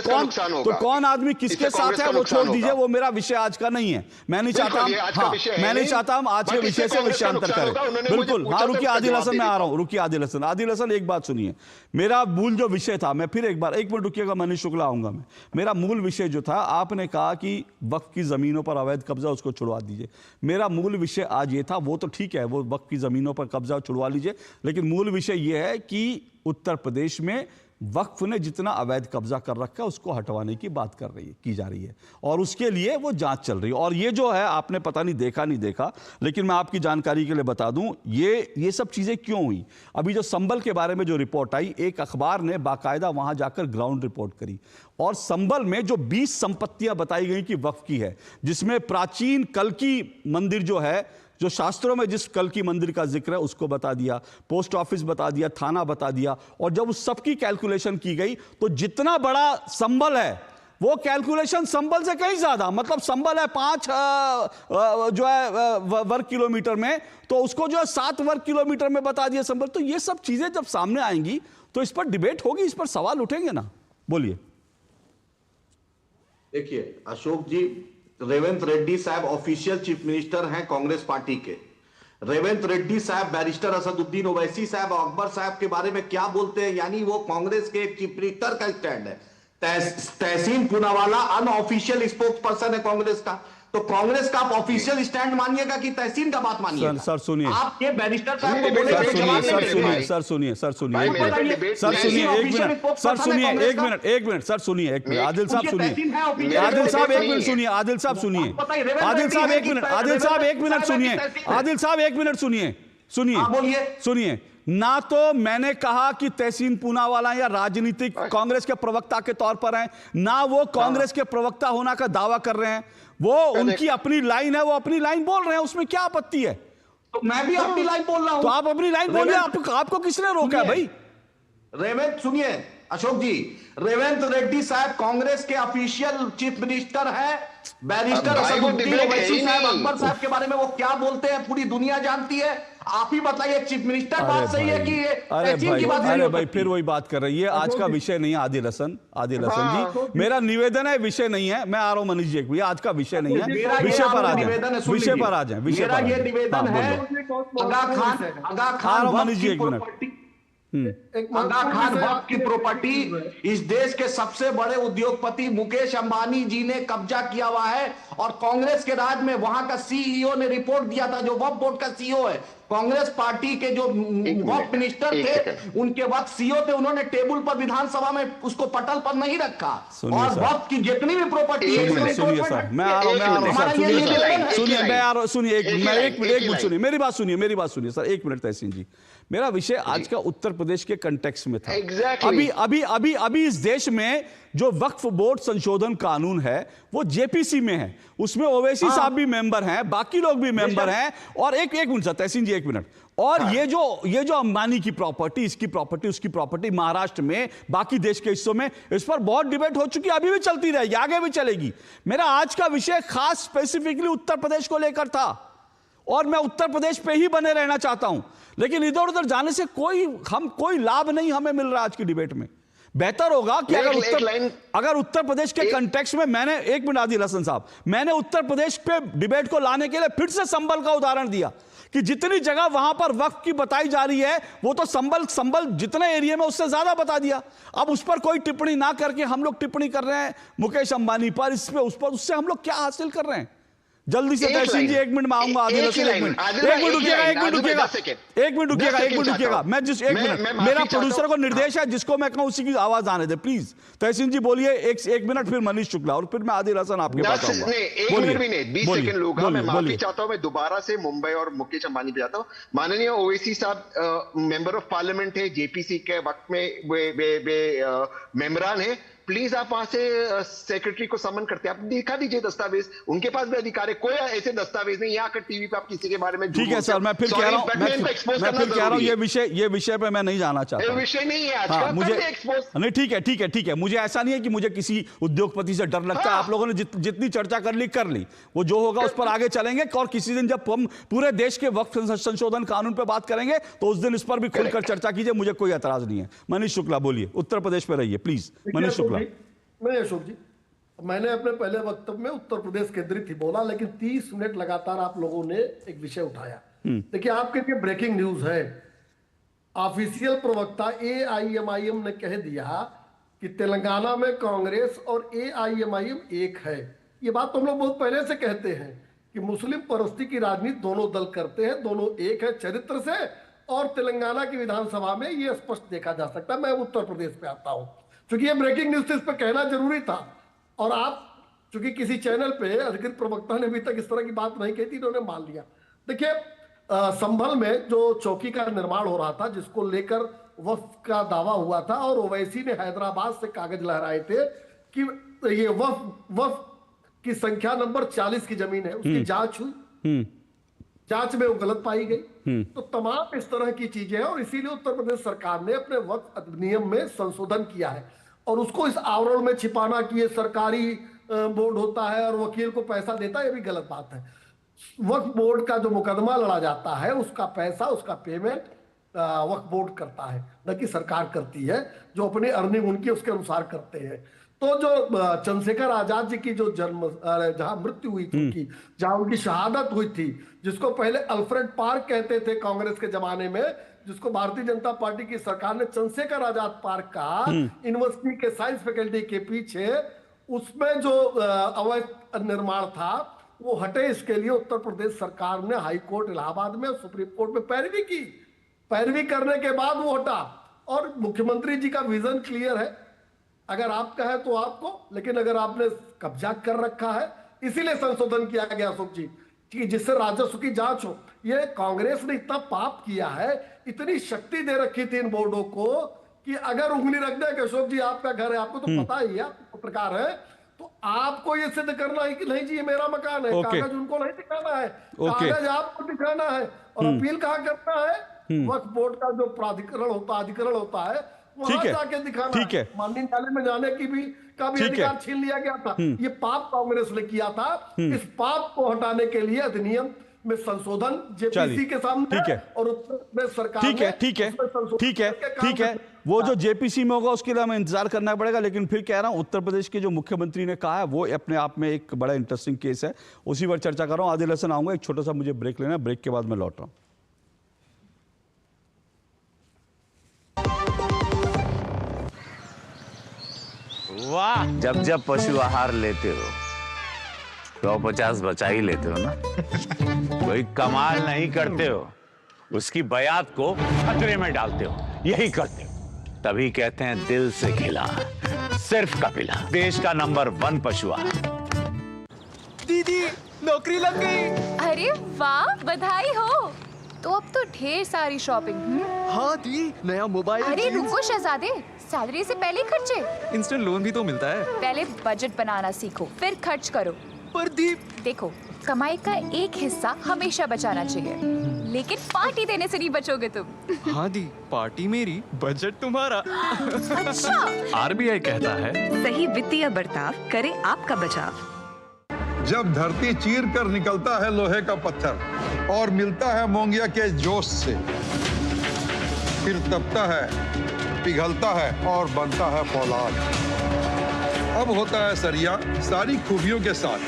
तो कौन आदमी किसके साथ है वो छोड़ दीजिए, वो मेरा विषय आज का नहीं है। मैं नहीं चाहता हम आज के विषय से विषयांतर करें। बिल्कुल, हाँ, रुकिए आदिल हसन, मैं आ रहा हूं, रुकिए आदिल हसन एक बात सुनिए। मेरा मूल जो विषय था, मैं फिर एक मिनट रुकिएगा, मनीष शुक्ला आऊंगा मैं। मेरा मूल विषय जो था, आपने कहा कि वक्फ की जमीनों पर अवैध कब्जा, उसको छुड़वा दीजिए। मेरा मूल विषय आज ये था, वो तो ठीक है, वो वक्फ की जमीनों पर कब्जा छुड़वा लीजिए, लेकिन मूल विषय ये है कि उत्तर प्रदेश में वक्फ ने जितना अवैध कब्जा कर रखा है उसको हटवाने की बात की जा रही है और उसके लिए वो जांच चल रही है। और ये जो है, आपने पता नहीं देखा नहीं देखा, लेकिन मैं आपकी जानकारी के लिए बता दूं ये सब चीजें क्यों हुई। अभी जो संबल के बारे में जो रिपोर्ट आई, एक अखबार ने बाकायदा वहां जाकर ग्राउंड रिपोर्ट करी और संबल में जो 20 संपत्तियां बताई गई कि वक्फ की है, जिसमें प्राचीन कल की मंदिर जो है, जो शास्त्रों में जिस कल की मंदिर का जिक्र है उसको बता दिया, पोस्ट ऑफिस बता दिया, थाना बता दिया। और जब उस सब की कैलकुलेशन की गई तो जितना बड़ा संबल है वो कैलकुलेशन संबल से कहीं ज्यादा, मतलब संबल है 5 जो है वर्ग किलोमीटर में, तो उसको जो है 7 वर्ग किलोमीटर में बता दिया संबल। तो ये सब चीजें जब सामने आएंगी तो इस पर डिबेट होगी, इस पर सवाल उठेंगे ना। बोलिए। देखिए अशोक जी, रेवंत रेड्डी साहब ऑफिशियल चीफ मिनिस्टर हैं कांग्रेस पार्टी के। रेवंत रेड्डी साहब बैरिस्टर असदुद्दीन ओवैसी साहब अकबर साहब के बारे में क्या बोलते हैं, यानी वो कांग्रेस के चीफ मिनिस्टर का स्टैंड है। तहसीन पूनावाला अनऑफिशियल स्पोक्स पर्सन है कांग्रेस का, तो कांग्रेस का आप ऑफिशियल स्टैंड मानिएगा कि तहसीन का बात मानिएगा? सर सुनिए, आप ये बैरिस्टर साहब को सर सुनिए एक मिनट, सर सुनिए एक मिनट, सर सुनिए एक मिनट, आदिल साहब सुनिए, आदिल साहब एक मिनट सुनिए, आदिल साहब सुनिए, आदिल साहब एक मिनट, आदिल साहब एक मिनट सुनिए, आदिल साहब एक मिनट सुनिए, सुनिए। ना तो मैंने कहा कि तहसीन पूनावाला या राजनीतिक कांग्रेस के प्रवक्ता के तौर पर हैं, ना वो कांग्रेस के प्रवक्ता होना का दावा कर रहे हैं। वो उनकी अपनी लाइन है, वो अपनी लाइन बोल रहे हैं, उसमें क्या आपत्ति है? तो मैं भी अपनी लाइन बोल रहा हूं। तो आप अपनी लाइन बोलिए, आपको किसने रोका है भाई? रेवंत सुनिए अशोक जी, रेवंत रेड्डी साहब कांग्रेस के ऑफिशियल चीफ मिनिस्टर हैं। बैरिस्टर असदुद्दीन ओवैसी साहब अकबर साहब के बारे में वो क्या बोलते हैं पूरी दुनिया जानती है। आप ही बताइए, चीफ मिनिस्टर बात सही है कि ये की बात? अरे भाई फिर वही बात कर रही है। आज का विषय नहीं है आदिल हसन जी, मेरा निवेदन है, विषय नहीं है। मैं आ रहा हूं मनीष जी, भैया आज का विषय नहीं है, विषय पर आ जाए, विषय पर आ जाए, विषय पर। ये निवेदन है आगा खान मनीष जी एक मिनट। आगा खान वक्फ की प्रॉपर्टी इस देश के सबसे बड़े उद्योगपति मुकेश अंबानी जी ने कब्जा किया हुआ है और कांग्रेस के राज में वहां का सीईओ ने रिपोर्ट दिया था, जो वक्फ बोर्ड का सीईओ है, कांग्रेस पार्टी के जो वक्फ मिनिस्टर थे उनके वक्त सीईओ थे, उन्होंने टेबल पर विधानसभा में उसको पटल पर नहीं रखा। और वक्फ की जितनी भी प्रॉपर्टी है, सुनिए सर, मैं आ रहा हूं, सुनिए मैं आ रहा हूं, सुनिए एक मिनट सुनिए, मेरी बात सुनिए सर, एक मिनट तहसीन जी। मेरा विषय आज का उत्तर प्रदेश के कंटेक्स्ट में था। अभी इस देश में जो वक्फ बोर्ड संशोधन कानून है वो जेपीसी में है, उसमें ओवैसी साहब भी मेंबर हैं, बाकी लोग भी मेंबर हैं। और एक मिनट सर, तहसीन जी एक मिनट। और ये जो अंबानी की प्रॉपर्टी, इसकी प्रॉपर्टी, उसकी प्रॉपर्टी महाराष्ट्र में, बाकी देश के हिस्सों में, इस पर बहुत डिबेट हो चुकी है, अभी भी चलती रहेगी, आगे भी चलेगी। मेरा आज का विषय खास स्पेसिफिकली उत्तर प्रदेश को लेकर था और मैं उत्तर प्रदेश पे ही बने रहना चाहता हूं, लेकिन इधर उधर जाने से कोई लाभ नहीं हमें मिल रहा आज की डिबेट में। बेहतर होगा कि अगर उत्तर प्रदेश के कंटेक्स्ट में, मैंने एक मिनट आदिल हसन साहब, मैंने उत्तर प्रदेश पे डिबेट को लाने के लिए फिर से संबल का उदाहरण दिया कि जितनी जगह वहां पर वक्फ की बताई जा रही है वो तो संबल जितने एरिया में उससे ज्यादा बता दिया। अब उस पर कोई टिप्पणी ना करके हम लोग टिप्पणी कर रहे हैं मुकेश अंबानी पर, इस पे, उस पर, उससे हम लोग क्या हासिल कर रहे हैं? जल्दी से तहसीन जी एक मिनट में आऊंगा, आदिल हसन एक मिनट रुकिएगा, मैं जिस एक मिनट, मेरा प्रोड्यूसर को निर्देश है, जिसको मैं कहूं उसी की आवाज आने दे प्लीज। तहसीन जी बोलिए, एक मिनट, फिर मनीष शुक्ला और फिर मैं आदिल हसन आपके पास आऊंगा। 1 मिनट भी नहीं, 20 सेकंड लूंगा। मैं माफी चाहता हूं, मैं दोबारा से मुंबई और मुकेश अंबानी पे जाता हूं। माननीय ओवैसी साहब मेंबर ऑफ पार्लियामेंट है, जेपीसी के वक्त में वे मेंबरान है। प्लीज आप वहां से सेक्रेटरी को समन करते हैं, आप दिखा दीजिए दस्तावेज, उनके पास भी अधिकार है। कोई ऐसे दस्तावेज नहीं, यहाँ टीवी पे आप किसी के बारे में। ठीक है सर, मैं फिर कह रहा हूँ ये विषय पे मैं नहीं जाना चाहता, विषय नहीं है आज का, मुझे नहीं। ठीक है, मुझे ऐसा नहीं है कि मुझे किसी उद्योगपति से डर लगता है। आप लोगों ने जितनी चर्चा कर ली, वो जो होगा उस पर आगे चलेंगे। और किसी दिन जब हम पूरे देश के वक्फ संशोधन कानून पर बात करेंगे तो उस दिन इस पर भी खुलकर चर्चा कीजिए, मुझे कोई एतराज नहीं है। मनीष शुक्ला बोलिए, उत्तर प्रदेश पे रहिए प्लीज। मनीष शुक्ला। नहीं अशोक जी, मैंने अपने पहले वक्तव्य में उत्तर प्रदेश केंद्रित ही बोला, लेकिन 30 मिनट लगातार आप लोगों ने एक विषय उठाया। देखिए, आपके लिए ब्रेकिंग न्यूज है। ऑफिशियल प्रवक्ता एआईएमआईएम ने कह दिया कि तेलंगाना में कांग्रेस और एआईएमआईएम एक है। ये बात तो हम लोग बहुत पहले से कहते हैं कि मुस्लिम परस्ती की राजनीति दोनों दल करते हैं, दोनों एक है चरित्र से और तेलंगाना की विधानसभा में ये स्पष्ट देखा जा सकता है। मैं उत्तर प्रदेश पे आता हूं, क्योंकि ये ब्रेकिंग न्यूज इस पर कहना जरूरी था, और आप चूंकि किसी चैनल पे अधिकृत प्रवक्ता ने अभी तक इस तरह की बात नहीं कही थी, इन्होंने मान लिया। देखिए, संभल में जो चौकी का निर्माण हो रहा था, जिसको लेकर वक्फ का दावा हुआ था, और ओवैसी ने हैदराबाद से कागज लहराए थे कि ये वक्फ की संख्या नंबर 40 की जमीन है, उसकी जांच हुई, जांच में वो गलत पाई गई। तो तमाम इस तरह की चीजें हैं, और इसीलिए उत्तर प्रदेश सरकार ने अपने वक्फ अधिनियम में संशोधन किया है, और उसको इस आवरण में छिपाना कि ये सरकारी बोर्ड होता है और वकील को पैसा देता है, ये भी गलत बात है। वक्फ बोर्ड का जो मुकदमा लड़ा जाता है, उसका पैसा, उसका पेमेंट वक्फ बोर्ड करता है, न कि सरकार करती है, जो अपनी अर्निंग उनकी उसके अनुसार करते हैं। तो जो चंद्रशेखर आजाद जी की जो जहां मृत्यु हुई थी उनकी, जहां उनकी शहादत हुई थी, जिसको पहले अल्फ्रेड पार्क कहते थे कांग्रेस के जमाने में, जिसको भारतीय जनता पार्टी की सरकार ने चंद्रशेखर आजाद पार्क का यूनिवर्सिटी के साइंस फैकल्टी के पीछे, उसमें जो अवैध निर्माण था वो हटे, इसके लिए उत्तर प्रदेश सरकार ने हाई कोर्ट इलाहाबाद में, सुप्रीम कोर्ट में पैरवी की। पैरवी करने के बाद वो हटा, और मुख्यमंत्री जी का विजन क्लियर है, अगर आपका है तो आपको, लेकिन अगर आपने कब्जा कर रखा है, इसीलिए संशोधन किया गया अशोक जी, कि जिससे राजस्व की जांच हो। ये कांग्रेस ने इतना पाप किया है, इतनी शक्ति दे रखी थी इन बोर्डों को, कि अगर उंगली रख दे कि अशोक जी आपका घर है, आपको तो पता ही है, आप पत्रकार है, तो आपको ये सिद्ध करना है कि नहीं जी ये मेरा मकान है, कागज उनको नहीं दिखाना है, कागज आपको दिखाना है, और अपील कहाँ करना है, वक्फ बोर्ड का जो प्राधिकरण होता है, अधिकरण होता है, वहां जाके दिखाना है। माननीय न्यायालय में जाने की भी अधिकार छीन लिया गया था। ये पाप कांग्रेस ने किया था। इस पाप को हटाने के लिए अधिनियम में संशोधन जेपीसी के सामने है, और उत्तर प्रदेश सरकार ठीक है, वो जो जेपीसी में होगा उसके लिए हमें इंतजार करना पड़ेगा। लेकिन फिर कह रहा हूं, उत्तर प्रदेश के जो मुख्यमंत्री ने कहा है वो अपने आप में एक बड़ा इंटरेस्टिंग केस है, उसी पर चर्चा कर रहा हूं। आदिल हसन आऊंगा, एक छोटा सा मुझे ब्रेक लेना है, ब्रेक के बाद मैं लौट रहा हूं। वाह, जब जब पशु आहार लेते हो 150 बचा ही लेते हो ना। कोई कमाल नहीं करते हो, उसकी बयात को खतरे में डालते हो, यही करते हो। तभी कहते हैं दिल से खिला, सिर्फ कपिला, देश का नंबर 1 पशु आहार। दीदी नौकरी लग गई। अरे वाह, बधाई हो। तो अब तो ढेर सारी शॉपिंग। हाँ दी, नया मोबाइल। अरे रुको शहजादे, सैलरी से पहले खर्चे। इंस्टेंट लोन भी तो मिलता है। पहले बजट बनाना सीखो, फिर खर्च करो। पर दी, देखो, कमाई का एक हिस्सा हमेशा बचाना चाहिए, लेकिन पार्टी देने से नहीं बचोगे तुम। हाँ दी, पार्टी मेरी, बजट तुम्हारा। अच्छा। आरबीआई कहता है, सही वित्तीय बर्ताव करे आपका बचाव। जब धरती चीर कर निकलता है लोहे का पत्थर और मिलता है मोंगिया के जोश से, फिर तपता है, पिघलता है और बनता है फौलाद। अब होता है सरिया सारी खूबियों के साथ।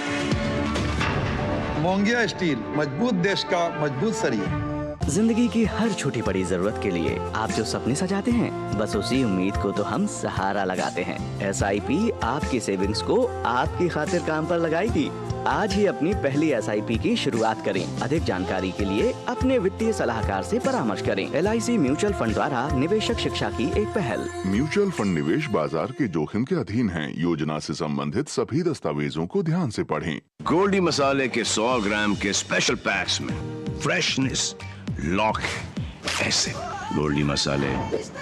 मोंगिया स्टील, मजबूत देश का मजबूत सरिया। जिंदगी की हर छोटी बड़ी जरूरत के लिए आप जो सपने सजाते हैं, बस उसी उम्मीद को तो हम सहारा लगाते हैं। SIP आपकी सेविंग्स को आपकी खातिर काम पर लगाएगी। आज ही अपनी पहली SIP की शुरुआत करें। अधिक जानकारी के लिए अपने वित्तीय सलाहकार से परामर्श करें। LIC म्यूचुअल फंड द्वारा निवेशक शिक्षा की एक पहल। म्यूचुअल फंड निवेश बाजार के जोखिम के अधीन है। योजना से संबंधित सभी दस्तावेजों को ध्यान से पढ़ें। गोल्डी मसाले के 100 ग्राम के स्पेशल पैक्स में फ्रेशनेस लॉक है। ऐसे गोल्डी मसाले,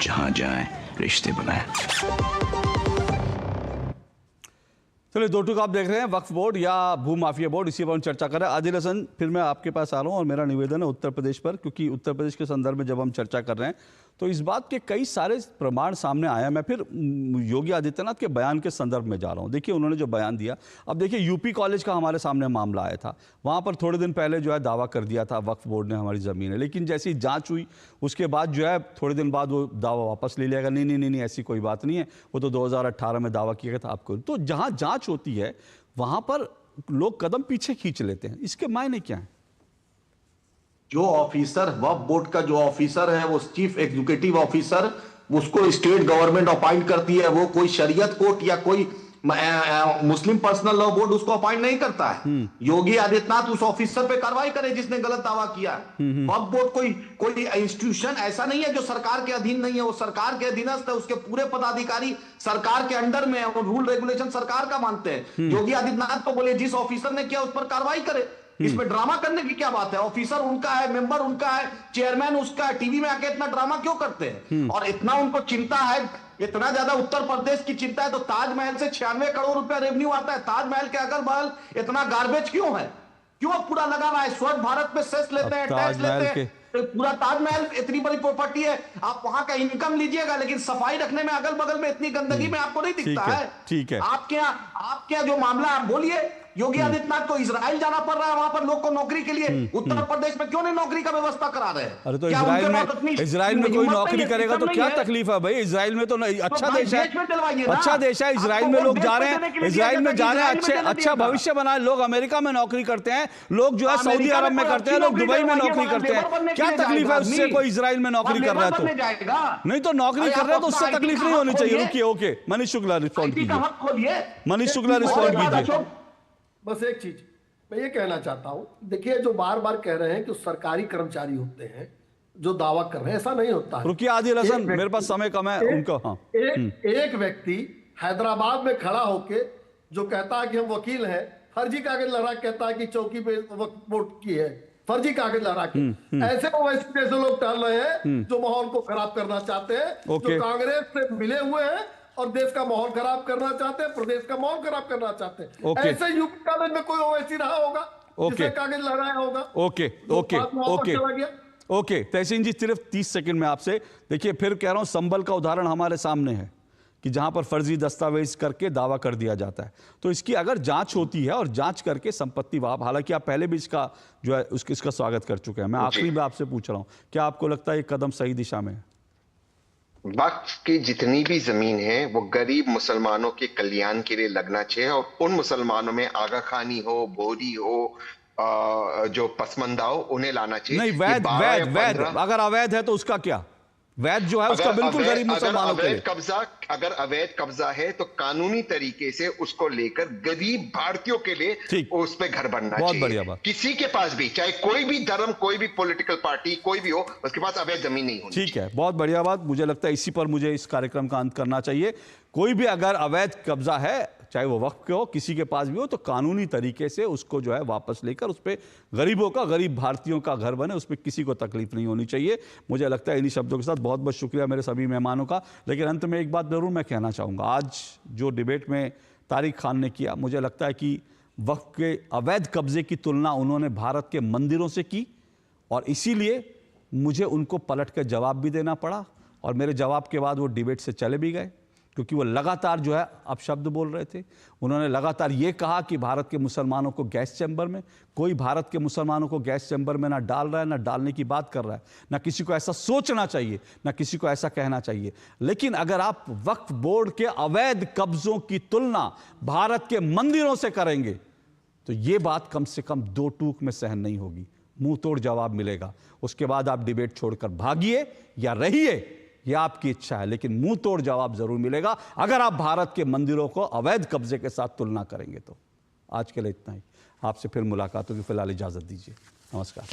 जहां जाएं रिश्ते बनाएं। चलिए, दो टूक आप देख रहे हैं, वक्फ बोर्ड या भू माफिया बोर्ड, इसी पर हम चर्चा कर रहे हैं। आदिल हसन, फिर मैं आपके पास आ रहा हूँ, और मेरा निवेदन है उत्तर प्रदेश पर, क्योंकि उत्तर प्रदेश के संदर्भ में जब हम चर्चा कर रहे हैं तो इस बात के कई सारे प्रमाण सामने आया। मैं फिर योगी आदित्यनाथ के बयान के संदर्भ में जा रहा हूँ। देखिए, उन्होंने जो बयान दिया, अब देखिए यूपी कॉलेज का हमारे सामने मामला आया था, वहाँ पर थोड़े दिन पहले जो है दावा कर दिया था वक्फ बोर्ड ने हमारी ज़मीन है, लेकिन जैसी जाँच हुई उसके बाद जो है थोड़े दिन बाद वो दावा वापस ले लिया गया। नहीं, ऐसी कोई बात नहीं है, वो तो 2018 में दावा किया गया था आपको। तो जहाँ जाँच होती है वहाँ पर लोग कदम पीछे खींच लेते हैं, इसके मायने क्या है? जो ऑफिसर, वक्फ बोर्ड का जो ऑफिसर है, वो चीफ एग्जीक्यूटिव ऑफिसर, उसको स्टेट गवर्नमेंट अपॉइंट करती है। वो कोई शरीयत कोर्ट या कोई मुस्लिम पर्सनल लॉ बोर्ड उसको अपॉइंट नहीं करता है। योगी आदित्यनाथ उस ऑफिसर पे कार्रवाई करे जिसने गलत दावा किया। वक्फ बोर्ड कोई इंस्टीट्यूशन ऐसा नहीं है जो सरकार के अधीन नहीं है, वो सरकार के अधीनस्थ है। उसके पूरे पदाधिकारी सरकार के अंडर में है और रूल रेगुलेशन सरकार का मानते हैं। योगी आदित्यनाथ को बोले जिस ऑफिसर ने किया उस पर कार्रवाई करे। इसमें ड्रामा करने की क्या बात है? ऑफिसर उनका है, मेंबर उनका है, चेयरमैन उसका है, टीवी में आके इतना ड्रामा क्यों करते हैं? और इतना उनको चिंता है, इतना ज्यादा उत्तर प्रदेश की चिंता है तो ताजमहल से 96 करोड़ रुपया रेवेन्यू आता है। ताजमहल के अगल बगल इतना गार्बेज क्यों है? क्यों पूरा लगा हुआ है? स्वच्छ भारत पे सेस लेते हैं, टैक्स लेते हैं। पूरा ताजमहल इतनी बड़ी प्रॉपर्टी है, आप वहां का इनकम लीजिएगा लेकिन सफाई रखने में अगल बगल में इतनी गंदगी में आपको नहीं दिखता है। ठीक है। आपके यहाँ जो मामला आप बोलिए, योगी आदित्यनाथ को इजराइल जाना पड़ रहा है वहां पर लोग को नौकरी के लिए। उत्तर प्रदेश में क्यों नहीं नौकरी का व्यवस्था करा रहे हैं? अरे तो इजराइल में कोई नौकरी करेगा तो क्या तकलीफ है भाई? इजराइल में तो अच्छा देश है, अच्छा देश है। इजराइल में लोग जा रहे हैं, इजराइल में जा रहे हैं, अच्छा भविष्य बनाए। लोग अमेरिका में नौकरी करते हैं, लोग जो है सऊदी अरब में करते हैं, लोग दुबई में नौकरी करते हैं। क्या तकलीफ है उससे? कोई इजराइल में नौकरी कर रहा है तो नहीं, तो नौकरी कर रहा है तो उससे तकलीफ नहीं होनी चाहिए। रुकिए, ओके, मनीष शुक्ला रिस्पॉन्ड कीजिए। मनीष शुक्ला रिस्पॉन्ड कीजिए। बस एक चीज मैं ये कहना चाहता हूं, देखिए जो बार बार कह रहे हैं कि सरकारी कर्मचारी होते हैं जो दावा कर रहे हैं, ऐसा नहीं होता है। रुकिए आदिल हसन, मेरे पास समय कम है उनका। हाँ, एक व्यक्ति हैदराबाद में खड़ा होके जो कहता है कि हम वकील हैं, फर्जी कागज लहरा कहता है कि चौकी पे वक्फ बोर्ड की है, फर्जी कागज लहरा के ऐसे जैसे लोग टहल रहे हैं जो माहौल को खराब करना चाहते हैं, जो कांग्रेस से मिले हुए हैं और देश का माहौल खराब करना चाहते हैं, प्रदेश का माहौल खराब करना चाहते हैं। ऐसे यूपी कॉलेज में कोई ओवैसी रहा होगा जिसने कागज लहराया होगा? ओके तहसीन जी, सिर्फ 30 सेकंड में आपसे। देखिए फिर कह रहा हूं, संभल का उदाहरण हमारे सामने है कि जहां पर फर्जी दस्तावेज करके दावा कर दिया जाता है। तो इसकी अगर जांच होती है और जांच करके संपत्ति वाप, हालांकि आप पहले भी इसका जो है इसका स्वागत कर चुके हैं, मैं आखिरी में आपसे पूछ रहा हूं, क्या आपको लगता है ये कदम सही दिशा में है? वक्फ की जितनी भी जमीन है वो गरीब मुसलमानों के कल्याण के लिए लगना चाहिए, और उन मुसलमानों में आगा खानी हो, बोरी हो, जो पसमंदा हो, उन्हें लाना चाहिए। नहीं, वैध अगर अवैध है तो उसका क्या? वैध जो है उसका बिल्कुल गरीब मुसलमानों के लिए। अगर अवैध कब्जा है तो कानूनी तरीके से उसको लेकर गरीब भारतीयों के लिए उस पे घर बनना चाहिए। बहुत बढ़िया बात। किसी के पास भी, चाहे कोई भी धर्म, कोई भी पॉलिटिकल पार्टी, कोई भी हो, उसके पास अवैध जमीन नहीं होनी। ठीक है, बहुत बढ़िया बात। मुझे लगता है इसी पर मुझे इस कार्यक्रम का अंत करना चाहिए। कोई भी अगर अवैध कब्जा है, चाहे वो वक्फ के हो, किसी के पास भी हो, तो कानूनी तरीके से उसको जो है वापस लेकर उस पर गरीबों का, गरीब भारतीयों का घर बने, उस पर किसी को तकलीफ नहीं होनी चाहिए। मुझे लगता है इन्हीं शब्दों के साथ बहुत बहुत शुक्रिया मेरे सभी मेहमानों का। लेकिन अंत में एक बात जरूर मैं कहना चाहूँगा, आज जो डिबेट में तारिक खान ने किया, मुझे लगता है कि वक्फ के अवैध कब्जे की तुलना उन्होंने भारत के मंदिरों से की, और इसीलिए मुझे उनको पलट कर जवाब भी देना पड़ा। और मेरे जवाब के बाद वो डिबेट से चले भी गए, क्योंकि वो लगातार जो है अपशब्द बोल रहे थे। उन्होंने लगातार ये कहा कि भारत के मुसलमानों को गैस चैम्बर में, कोई भारत के मुसलमानों को गैस चैम्बर में ना डाल रहा है, ना डालने की बात कर रहा है, ना किसी को ऐसा सोचना चाहिए, ना किसी को ऐसा कहना चाहिए। लेकिन अगर आप वक्फ बोर्ड के अवैध कब्जों की तुलना भारत के मंदिरों से करेंगे तो ये बात कम से कम 2 टूक में सहन नहीं होगी, मुंह तोड़ जवाब मिलेगा। उसके बाद आप डिबेट छोड़कर भागिए या रहिए, यह आपकी इच्छा है, लेकिन मुंह तोड़ जवाब जरूर मिलेगा अगर आप भारत के मंदिरों को अवैध कब्जे के साथ तुलना करेंगे। तो आज के लिए इतना ही, आपसे फिर मुलाकात होगी। फिलहाल इजाजत दीजिए, नमस्कार।